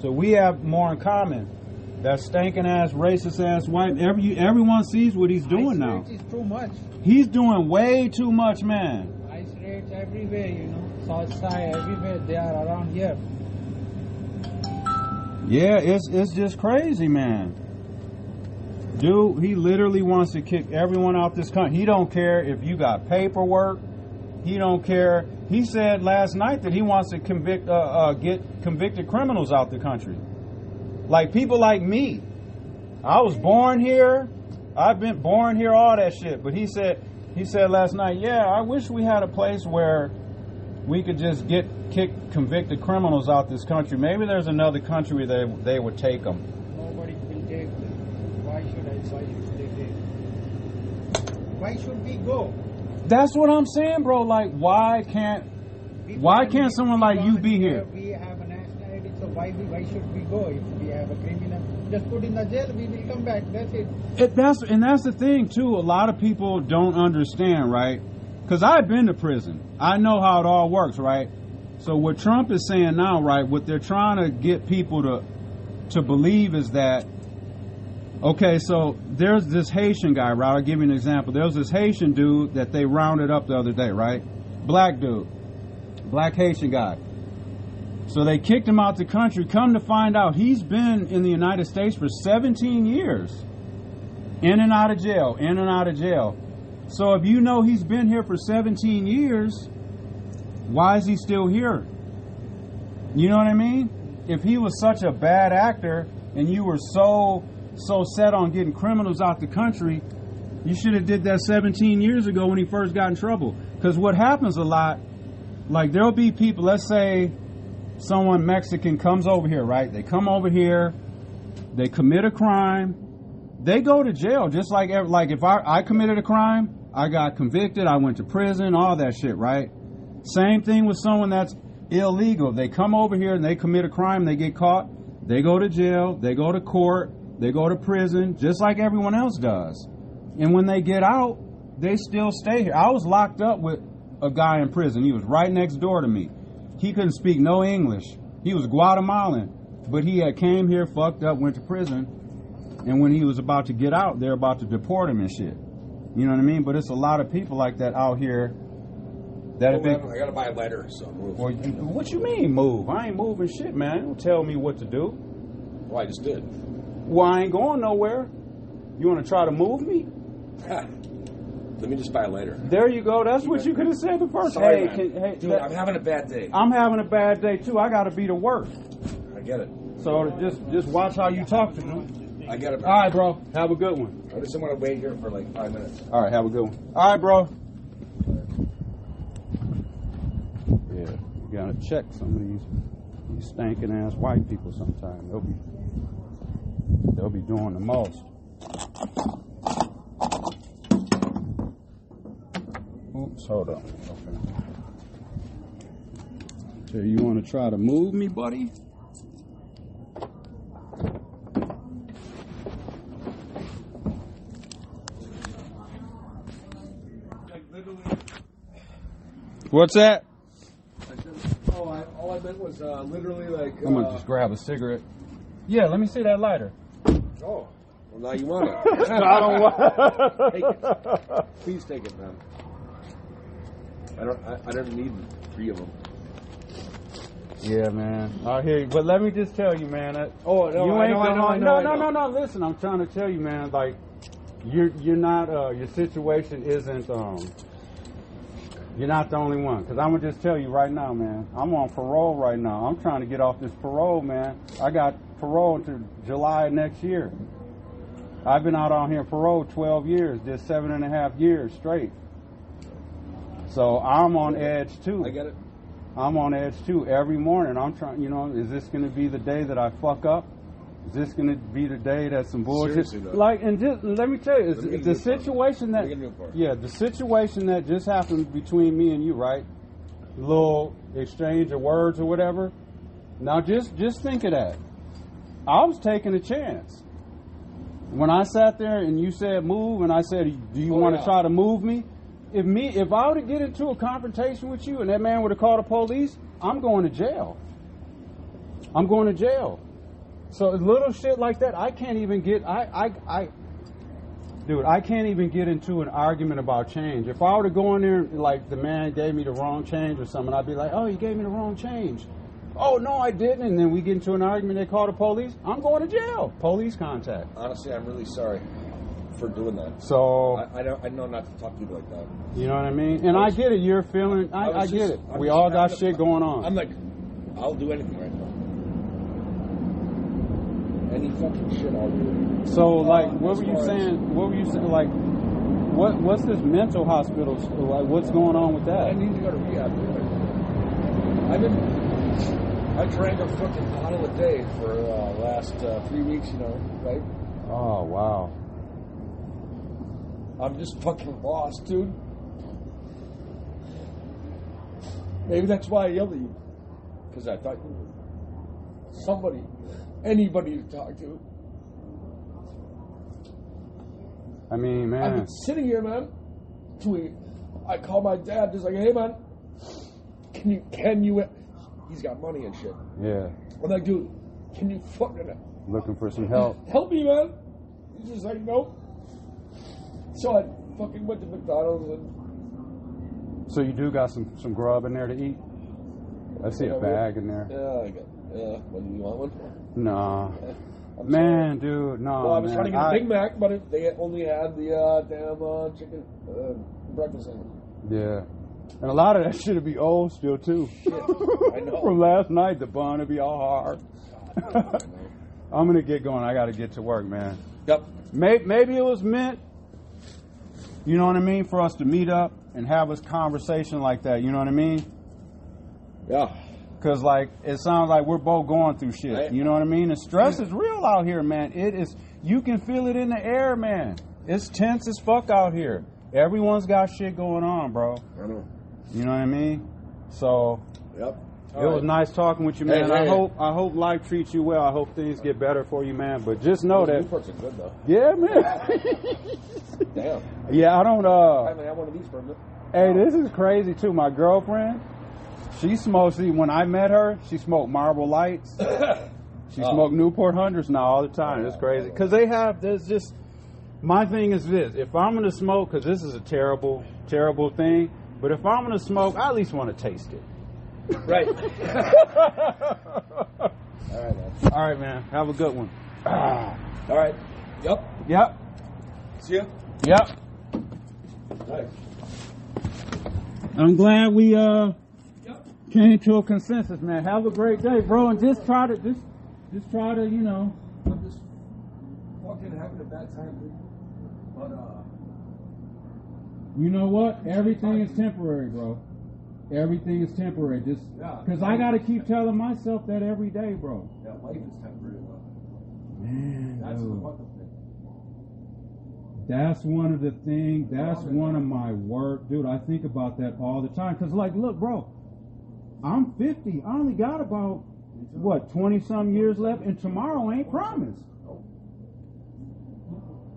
Q: So we have more in common. That stinking ass, racist ass white, everyone sees what he's doing now.
R: Is too much.
Q: He's doing way too much, man.
R: Ice rates everywhere, you know. South side, everywhere, they are around here.
Q: Yeah, it's just crazy, man. Dude, he literally wants to kick everyone out this country. He don't care if you got paperwork. He don't care. He said last night that he wants to get convicted criminals out the country. Like people like me. I was born here. I've been born here, all that shit. But he said last night, yeah, I wish we had a place where we could just kick convicted criminals out this country. Maybe there's another country where they would take them.
R: Nobody will take them. Why should they take? Why should we go?
Q: That's what I'm saying, bro. Like, why can't someone like you be here?
R: We have a nationality, so why should we go? If we have a criminal, just put in the jail, we will come back. That's it.
Q: That's the thing too. A lot of people don't understand, right? Because I've been to prison. I know how it all works, right? So what Trump is saying now, right, what they're trying to get people to believe is that, okay, so there's this Haitian guy, right? I'll give you an example. There's this Haitian dude that they rounded up the other day, right? Black dude. Black Haitian guy. So they kicked him out the country. Come to find out, he's been in the United States for 17 years. In and out of jail, in and out of jail. So if you know he's been here for 17 years, why is he still here? You know what I mean? If he was such a bad actor and you were so set on getting criminals out the country, you should have did that 17 years ago when he first got in trouble. Because what happens a lot, like there'll be people, let's say someone Mexican comes over here, right? They come over here, they commit a crime, they go to jail. Just like if I committed a crime, I got convicted, I went to prison, all that shit, right? Same thing with someone that's illegal. They come over here and they commit a crime, they get caught, they go to jail, they go to court, they go to prison, just like everyone else does. And when they get out, they still stay here. I was locked up with a guy in prison. He was right next door to me. He couldn't speak no English. He was Guatemalan, but he had came here, fucked up, went to prison. And when he was about to get out, they're about to deport him and shit. You know what I mean? But it's a lot of people like that out here. That I
S: gotta buy a lighter, so move.
Q: Well, what you mean move? I ain't moving shit, man. Don't tell me what to do.
S: Well, I just did.
Q: Well, I ain't going nowhere. You want to try to move me?
S: Let me just buy a lighter.
Q: There you go. That's what you could have said the first.
S: Sorry,
Q: hey,
S: dude, I'm having a bad day.
Q: I'm having a bad day too. I got to be to work.
S: I get it.
Q: So just watch how you talk to me.
S: I get it.
Q: All right, bro. Have a good one.
S: I just want to wait here for like 5 minutes.
Q: All right, have a good one. All right, bro. Yeah, you gotta check some of these stinking ass white people. Sometimes they'll be doing the most. Oops, hold on. Okay. So you want to try to move me, buddy? What's that?
S: All I meant was literally like.
Q: I'm gonna just grab a cigarette. Yeah, let me see that lighter.
S: Oh, well now you want it.
Q: I don't want.
S: Take it. Please take it, man. I don't need 3 of them.
Q: Yeah, man. I hear you. But let me just tell you, man.
S: Oh no,
Q: you
S: I
Q: ain't
S: know.
Q: No. Listen, I'm trying to tell you, man. Like, you're not. Your situation isn't. You're not the only one. Because I'm going to just tell you right now, man. I'm on parole right now. I'm trying to get off this parole, man. I got parole until July of next year. I've been out on here parole 12 years. Did 7.5 years straight. So I'm on edge, too.
S: I get it.
Q: I'm on edge, too. Every morning I'm trying, is this going to be the day that I fuck up? Is this going to be the day that some bullshit? Like, and just let me tell you, the situation that, the situation that just happened between me and you, right? Little exchange of words or whatever. Now, just think of that. I was taking a chance. When I sat there and you said move, and I said, do you want to try to move me? If I were to get into a confrontation with you and that man would have called the police, I'm going to jail. I'm going to jail. So little shit like that, I can't even get. Dude, I can't even get into an argument about change. If I were to go in there, like the man gave me the wrong change or something, I'd be like, oh, you gave me the wrong change. Oh, no, I didn't. And then we get into an argument, they call the police. I'm going to jail. Police contact.
S: Honestly, I'm really sorry for doing that.
Q: So
S: I know not to talk to you like that.
Q: You know what I mean? And I get it. You're feeling. I get it. We all got shit going on.
S: I'm like, I'll do anything right now. Any fucking shit I'll do.
Q: So, like, what were you saying? Like, what's this mental hospital? Like, what's going on with that?
S: I need to go to rehab. I drank a fucking bottle a day for last 3 weeks, right?
Q: Oh, wow.
S: I'm just fucking lost, dude. Maybe that's why I yelled at you. Because I thought you were anybody to talk to.
Q: I mean, man.
S: I've been sitting here, man. I call my dad, just like, hey, man, can you, he's got money and shit.
Q: Yeah.
S: I'm like, dude, can you fucking
Q: looking for some help?
S: Help me, man. He's just like, nope. So I fucking went to McDonald's and.
Q: So you do got some grub in there to eat? I see a bag in there.
S: Yeah, I got. Yeah, what, do you want one?
Q: Nah. Man, dude, no.
S: Well, I was trying to get a Big Mac, but they only had the damn chicken breakfast sandwich.
Q: Yeah. And a lot of that shit would be old still, too.
S: Shit, I know.
Q: From last night, the bun would be all hard. I'm going to get going. I got to get to work, man.
S: Yep.
Q: Maybe it was meant, you know what I mean, for us to meet up and have a conversation like that, you know what I mean?
S: Yeah.
Q: Because, like, it sounds like we're both going through shit. You know what I mean? And stress is real out here, man. It is. You can feel it in the air, man. It's tense as fuck out here. Everyone's got shit going on, bro.
S: I know.
Q: You know what I mean? So,
S: yep.
Q: It was nice talking with you, man. Hey. I hope life treats you well. I hope things get better for you, man. But just know that.
S: Newports are good, though.
Q: Yeah, man.
S: Damn.
Q: Yeah, I don't.
S: I haven't had one of these for a minute.
Q: Hey, this is crazy too. My girlfriend. She smokes, when I met her, she smoked Marlboro Lights. She smoked Newport 100s now all the time. It's crazy. Because there's just, my thing is this. If I'm going to smoke, because this is a terrible, terrible thing, but if I'm going to smoke, I at least want to taste it.
S: Right.
Q: All right, man. Have a good one.
S: All right.
Q: Yep.
S: See ya.
Q: Yep.
S: Nice.
Q: I'm glad we, came to a consensus, man. Have a great day, bro, and just try to,
S: I'm just fucking having a bad time, dude. But
Q: you know what? Everything is temporary, bro. Everything is temporary. Just because I got to keep telling myself that every day, bro.
S: Yeah, life is temporary, bro.
Q: Man,
S: that's the wonderful thing.
Q: That's one of the things. That's one of my work, dude. I think about that all the time. Because, like, look, bro.
B: I'm 50. I only got about, 20-some years left, and tomorrow ain't promised.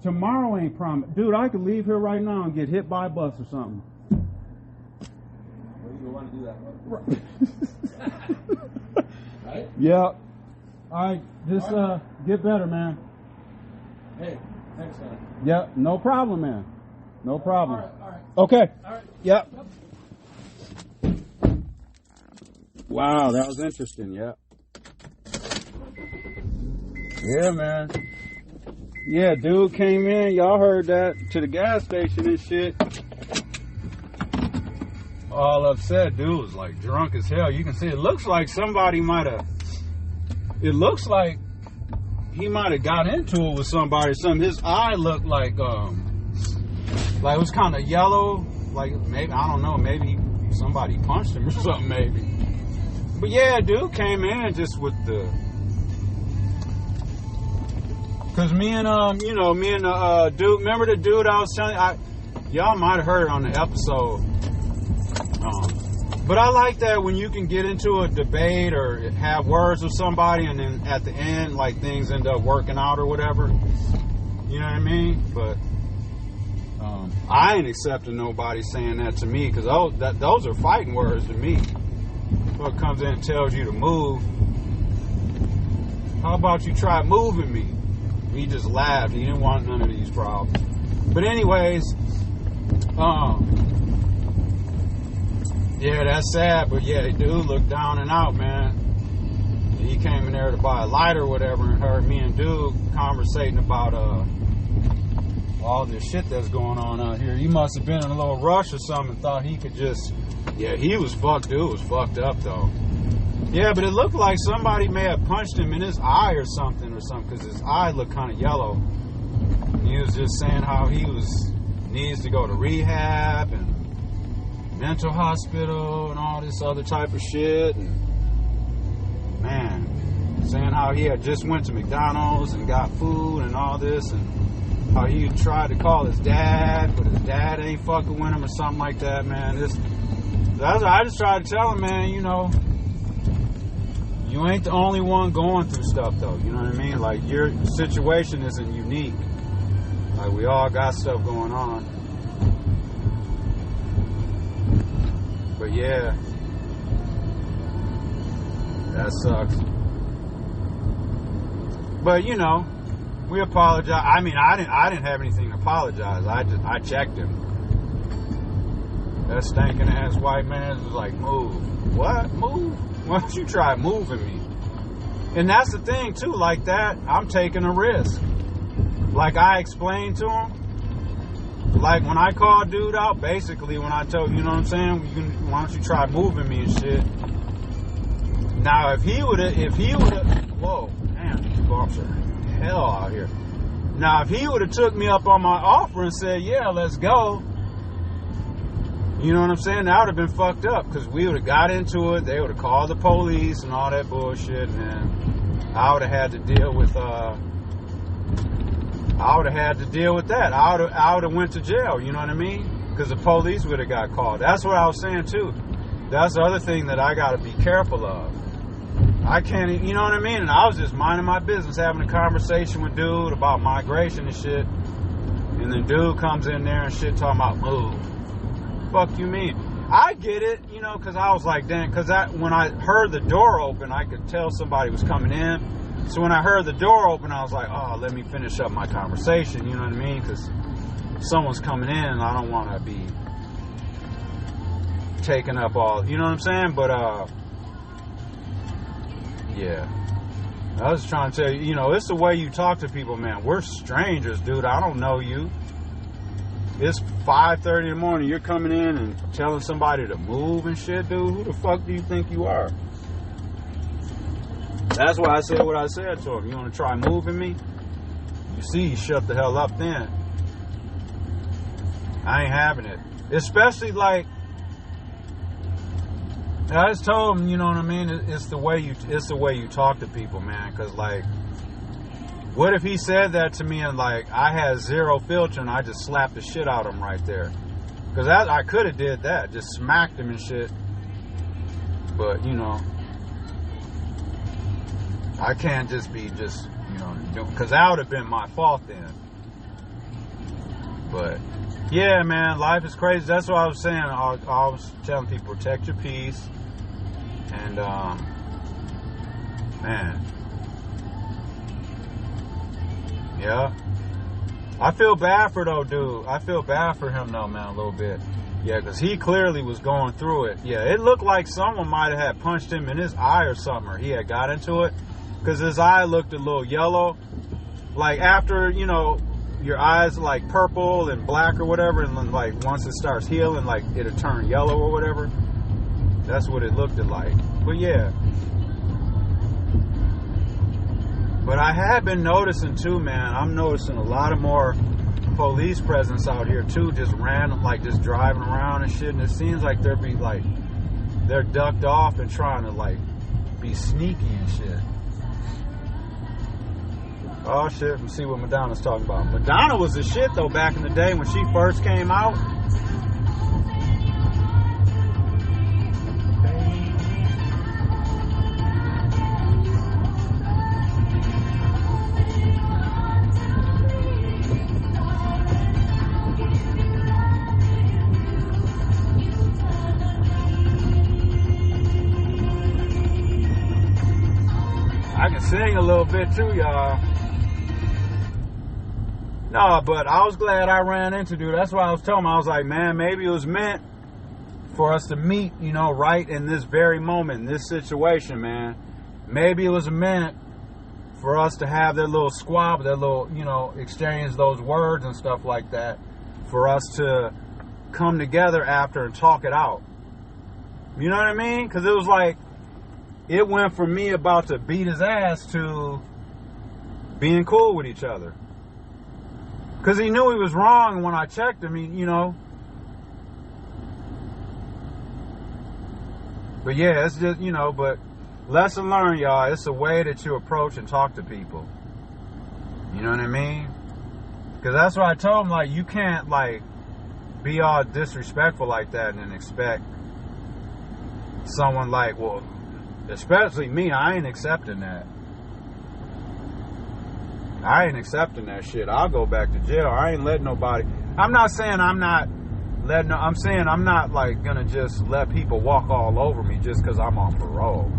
B: Tomorrow ain't promised. Dude, I could leave here right now and get hit by a bus or something.
S: Well, you don't want to do that, bud. Right?
B: Yeah. All right, just get better, man.
S: Hey, thanks, man.
B: Yeah, no problem, man. No problem.
S: All right.
B: Okay.
S: All right.
B: Yep. Wow, that was interesting. Yeah. Yeah, man. Yeah, dude came in. Y'all heard that, to the gas station and shit. All upset. Dude was like drunk as hell. You can see it looks like somebody might have. It looks like he might have got into it with somebody or something. His eye looked like it was kind of yellow. Like maybe, I don't know, maybe somebody punched him or something maybe. But yeah, dude came in just with the, cause me and the dude, remember the dude I was telling you, y'all might have heard it on the episode. But I like that when you can get into a debate or have words with somebody and then at the end, like things end up working out or whatever. You know what I mean? But I ain't accepting nobody saying that to me, because those are fighting words to me. What comes in and tells you to move. How about you try moving me? He just laughed. He didn't want none of these problems. But anyways, yeah, that's sad. But yeah, dude looked down and out, man. He came in there to buy a lighter or whatever and heard me and dude conversating about all this shit that's going on out here. He must have been in a little rush or something and thought he could just... Yeah, he was fucked. Dude was fucked up, though. Yeah, but it looked like somebody may have punched him in his eye or something, because his eye looked kind of yellow. He was just saying how he needs to go to rehab and mental hospital and all this other type of shit. And, man, saying how he had just went to McDonald's and got food and all this, and how he tried to call his dad, but his dad ain't fucking with him or something like that, man. I just tried to tell him, man, you ain't the only one going through stuff, though. You know what I mean? Like, your situation isn't unique. Like, we all got stuff going on. But yeah, that sucks. But we apologize. I mean, I didn't have anything to apologize. I checked him. That stinking ass white man was like, move. What? Move? Why don't you try moving me? And that's the thing too, like that, I'm taking a risk. Like I explained to him. Like when I called dude out, basically when I told, you know what I'm saying? Why don't you try moving me and shit? Now if he would've, whoa, damn, these bumps are hell out here. Now if he would've took me up on my offer and said, yeah, let's go. You know what I'm saying? That would have been fucked up, because we would have got into it. They would have called the police and all that bullshit, and then I would have had to deal with that. I would have went to jail. You know what I mean? Because the police would have got called. That's what I was saying too. That's the other thing that I got to be careful of. I can't, you know what I mean? And I was just minding my business, having a conversation with dude about migration and shit, and then dude comes in there and shit talking about move. Fuck you mean? I get it, because I was like, damn, because when I heard the door open, I could tell somebody was coming in. So when I heard the door open, I was like, oh, let me finish up my conversation, you know what I mean? Because someone's coming in, and I don't want to be taking up all, you know what I'm saying? But, yeah. I was trying to tell you, it's the way you talk to people, man. We're strangers, dude. I don't know you. It's 5:30 in the morning. You're coming in and telling somebody to move and shit, dude. Who the fuck do you think you are? That's why I said what I said to him. You want to try moving me? You see, he shut the hell up then. I ain't having it. Especially like, I just told him, you know what I mean? It's the way you talk to people, man. Because like, what if he said that to me and like I had zero filter and I just slapped the shit out of him right there? Because I could have did that, just smacked him and shit. But, you know, I can't just be just, you know, because that would have been my fault then. But, yeah, man, life is crazy. That's what I was saying. I was telling people, protect your peace. And, man. Yeah. I feel bad for, though, dude. I feel bad for him, though, man, a little bit. Yeah, because he clearly was going through it. Yeah, it looked like someone might have had punched him in his eye or something, or he had got into it. Because his eye looked a little yellow. Like, after, you know, your eyes like purple and black or whatever, and then, like, once it starts healing, like, it'll turn yellow or whatever. That's what it looked like. But, yeah. But I have been noticing, too, man. I'm noticing a lot of more police presence out here too, just random, like just driving around and shit, and it seems like they're ducked off and trying to like be sneaky and shit. Oh shit, let's see what Madonna's talking about. Madonna was the shit though back in the day when she first came out. I can sing a little bit too, y'all. No, but I was glad I ran into dude. That's why I was telling him. I was like, man, maybe it was meant for us to meet, you know, right in this very moment, in this situation, man. Maybe it was meant for us to have that little squabble, that little, you know, exchange those words and stuff like that, for us to come together after and talk it out. You know what I mean? Because it was like, it went from me about to beat his ass to being cool with each other. Because he knew he was wrong when I checked him, you know. But yeah, it's just, you know, but lesson learned, y'all. It's a way that you approach and talk to people. You know what I mean? Because that's what I told him, like, you can't, like, be all disrespectful like that and then expect someone like, well, especially me, I ain't accepting that. I ain't accepting that shit. I'll go back to jail. I ain't letting nobody. I'm not saying I'm not letting. I'm saying I'm not like gonna just let people walk all over me just because I'm on parole.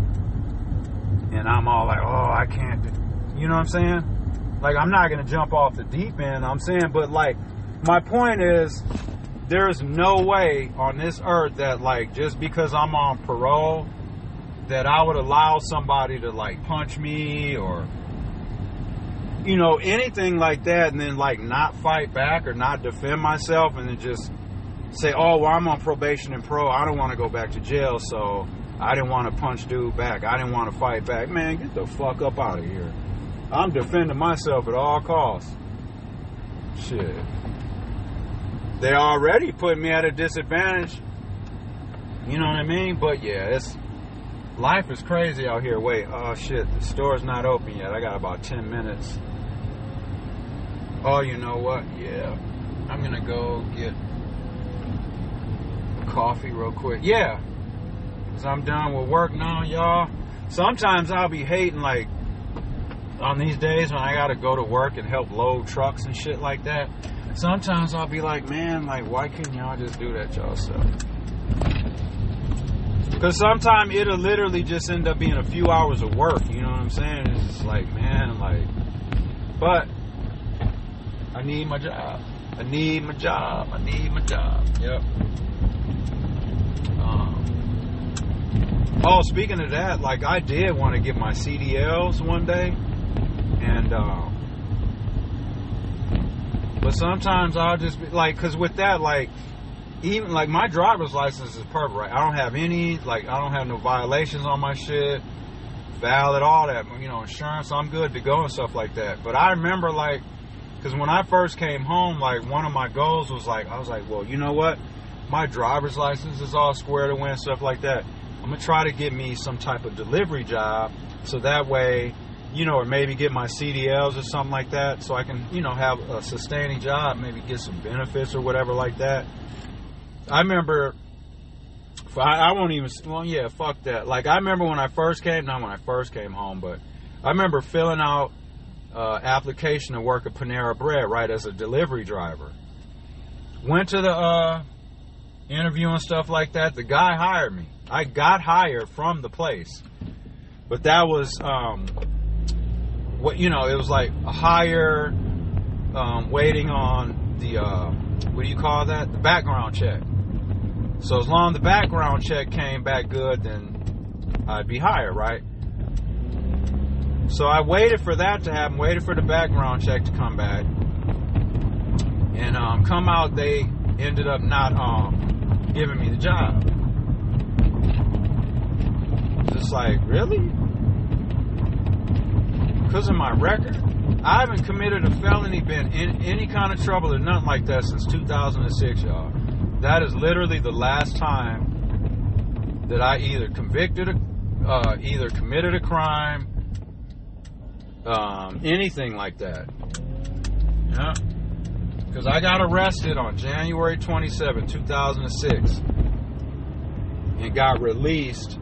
B: And I'm all like, oh, I can't do. You know what I'm saying? Like, I'm not gonna jump off the deep end. I'm saying, but like, my point is, there's no way on this earth that like just because I'm on parole, that I would allow somebody to like punch me or, you know, anything like that, and then like not fight back or not defend myself, and then just say, oh, well, I'm on probation and parole, I don't want to go back to jail, so I didn't want to punch dude back, I didn't want to fight back. Man, get the fuck up out of here. I'm defending myself at all costs. Shit. They already put me at a disadvantage. You know what I mean? But yeah, life is crazy out here. Wait, oh shit, the store's not open yet. I got about 10 minutes. Oh, you know what? Yeah. I'm gonna go get coffee real quick. Yeah. Because I'm done with work now, y'all. Sometimes I'll be hating, like, on these days when I gotta go to work and help load trucks and shit like that. Sometimes I'll be like, man, like, why couldn't y'all just do that yourself? Because sometimes it'll literally just end up being a few hours of work, you know what I'm saying? It's just like, man, like, but I need my job. I need my job. I need my job. Yep. Oh, speaking of that, like, I did want to get my CDLs one day, and but sometimes I'll just be like, because with that, like, even like my driver's license is perfect, right? I don't have any, like, I don't have no violations on my shit, valid, all that, you know, insurance, I'm good to go and stuff like that. But I remember, like, because when I first came home, like, one of my goals was like, I was like, well, you know what? My driver's license is all squared away and stuff like that. I'm going to try to get me some type of delivery job so that way, you know, or maybe get my CDLs or something like that so I can, you know, have a sustaining job, maybe get some benefits or whatever like that. I remember I won't even, well, yeah, fuck that. Like, I remember when I first came, not when I first came home, but I remember filling out application to work at Panera Bread, right, as a delivery driver. Went to the interview and stuff like that. The guy hired me. I got hired from the place. But that was, what, you know, it was like a hire, waiting on the, what do you call that? The background check. So as long as the background check came back good, then I'd be hired, right? So I waited for that to happen, waited for the background check to come back. And come out, they ended up not giving me the job. Just like, really? Because of my record? I haven't committed a felony, been in any kind of trouble or nothing like that since 2006, y'all. That is literally the last time that I either committed a crime, anything like that. Yeah. Because I got arrested on January 27, 2006, and got released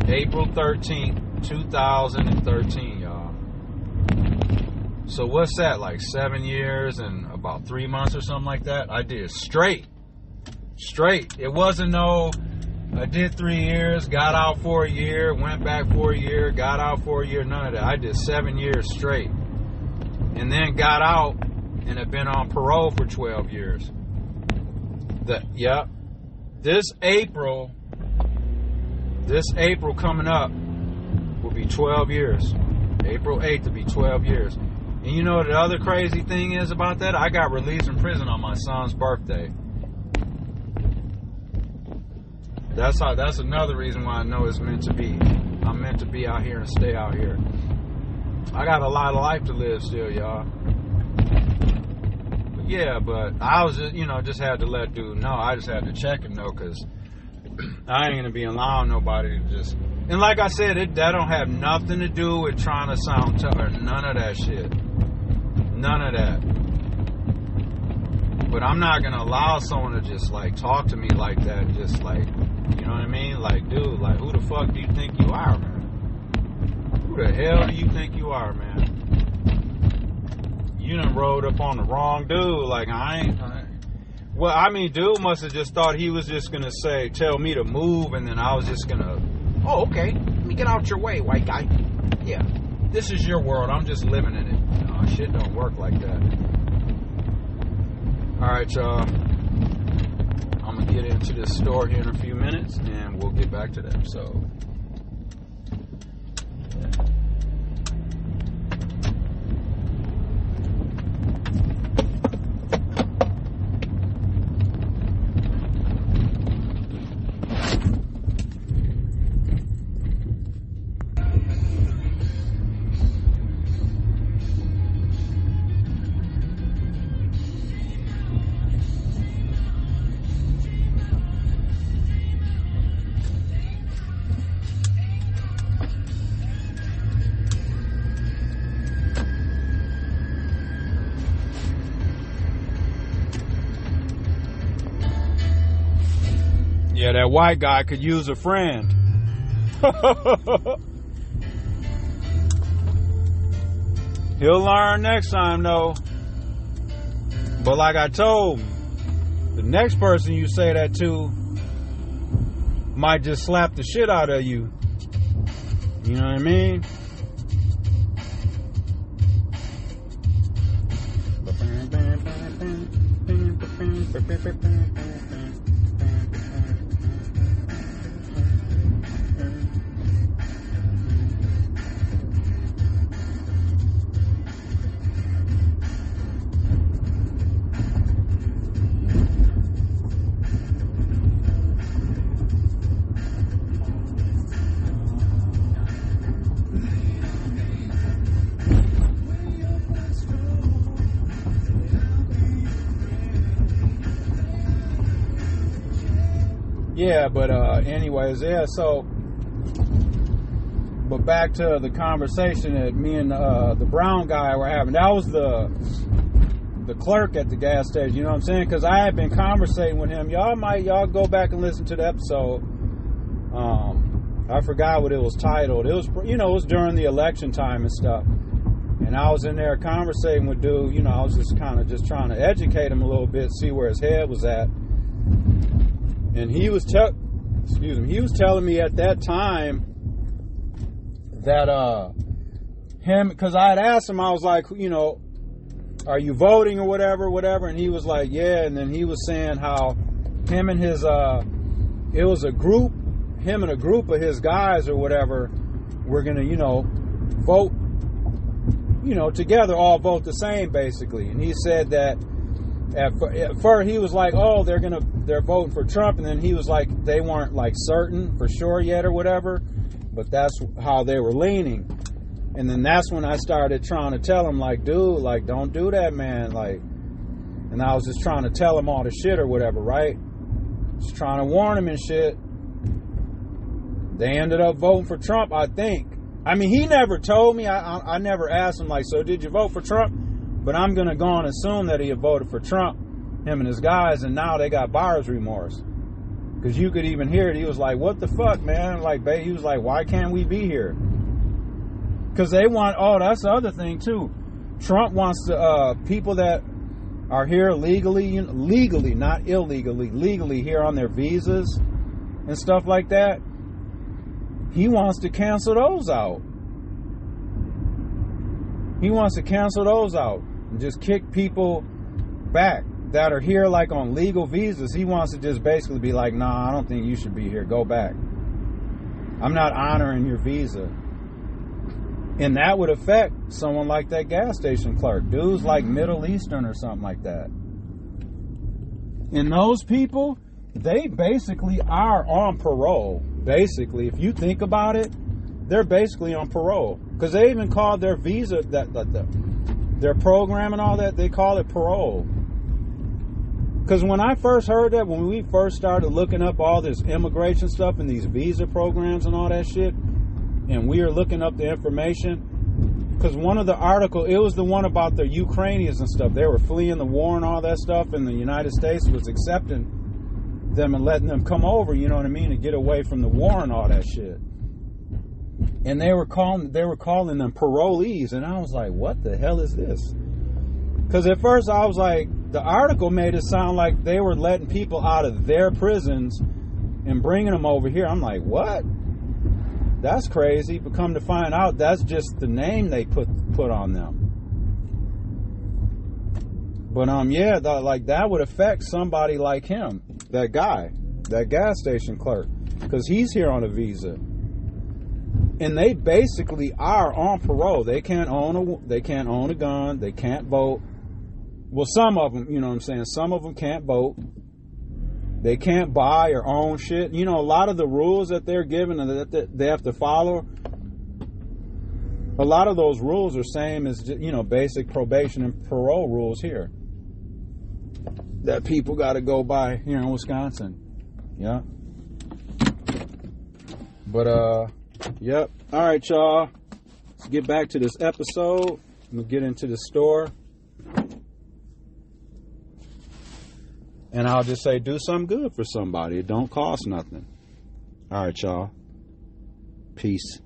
B: April 13, 2013, y'all. So what's that, like 7 years and about 3 months or something like that? I did straight. It wasn't no, I did 3 years, got out for a year, went back for a year, got out for a year, none of that. I did 7 years straight. And then got out and have been on parole for 12 years. This April coming up will be 12 years. April 8th will be 12 years. And you know what the other crazy thing is about that? I got released from prison on my son's birthday. That's another reason why I know it's meant to be. I'm meant to be out here and stay out here. I got a lot of life to live still, y'all. But yeah, but I was just, just had to let dude know. I just had to check him though, because I ain't gonna be allowing nobody to just. And like I said, that don't have nothing to do with trying to sound tough or none of that shit. None of that. But I'm not gonna allow someone to just like talk to me like that, just like, you know what I mean? Like, dude, like, who the fuck do you think you are, man? Who the hell do you think you are, man? You done rode up on the wrong dude. Like, well, I mean, dude must have just thought he was just gonna tell me to move, and then I was just gonna, oh, okay, let me get out your way, white guy. Yeah, this is your world. I'm just living in it. No, shit don't work like that. All right, y'all. I'm going to get into this store here in a few minutes, and we'll get back to the episode. Yeah, that white guy could use a friend. He'll learn next time, though. But like I told him, the next person you say that to might just slap the shit out of you. You know what I mean? Yeah, but anyways, yeah, so, but back to the conversation that me and the brown guy were having. That was the clerk at the gas station, you know what I'm saying? Because I had been conversating with him. Y'all go back and listen to the episode. I forgot what it was titled. It was, you know, it was during the election time and stuff. And I was in there conversating with dude. You know, I was just kind of just trying to educate him a little bit, see where his head was at. And he was he was telling me at that time that him, because I had asked him, I was like, you know, are you voting or whatever, and he was like, yeah. And then he was saying how him and his it was a group, him and a group of his guys or whatever were gonna, you know, vote, you know, together, all vote the same basically. And he said that at first he was like, oh, they're voting for Trump, and then he was like, they weren't like certain for sure yet or whatever, but that's how they were leaning. And then that's when I started trying to tell him, like, dude, like, don't do that, man, like. And I was just trying to tell him all the shit or whatever, right? Just trying to warn him and shit. They ended up voting for Trump, I think. I mean, he never told me. I never asked him, like, so did you vote for Trump? But I'm going to go and assume that he had voted for Trump, him and his guys, and now they got buyer's remorse. Because you could even hear it. He was like, what the fuck, man? Like, he was like, why can't we be here? Because they want, oh, that's the other thing, too. Trump wants to, people that are here legally, not illegally, legally here on their visas and stuff like that. He wants to cancel those out. He wants to cancel those out and just kick people back that are here like on legal visas. He wants to just basically be like, nah, I don't think you should be here. Go back. I'm not honoring your visa. And that would affect someone like that gas station clerk. Dude's like Middle Eastern or something like that. And those people, they basically are on parole. Basically, if you think about it, they're basically on parole. Because they even called their visa, their program and all that, they call it parole. Because when I first heard that, when we first started looking up all this immigration stuff and these visa programs and all that shit, and we were looking up the information, because one of the articles, it was the one about the Ukrainians and stuff. They were fleeing the war and all that stuff, and the United States was accepting them and letting them come over, you know what I mean, and get away from the war and all that shit. And they were calling them parolees, and I was like, what the hell is this? Because at first I was like, the article made it sound like they were letting people out of their prisons and bringing them over here. I'm like, what? That's crazy. But come to find out, that's just the name they put on them. But yeah, like that would affect somebody like him, that guy, that gas station clerk, because he's here on a visa, and they basically are on parole. They can't own a gun. They can't vote. Well, some of them, you know what I'm saying. Some of them can't vote. They can't buy or own shit. You know, a lot of the rules that they're given and that they have to follow, a lot of those rules are same as, you know, basic probation and parole rules here that people got to go by here in Wisconsin. Yeah. But, yep. All right, y'all. Let's get back to this episode. I'm going to get into the store. And I'll just say, do something good for somebody. It don't cost nothing. All right, y'all. Peace.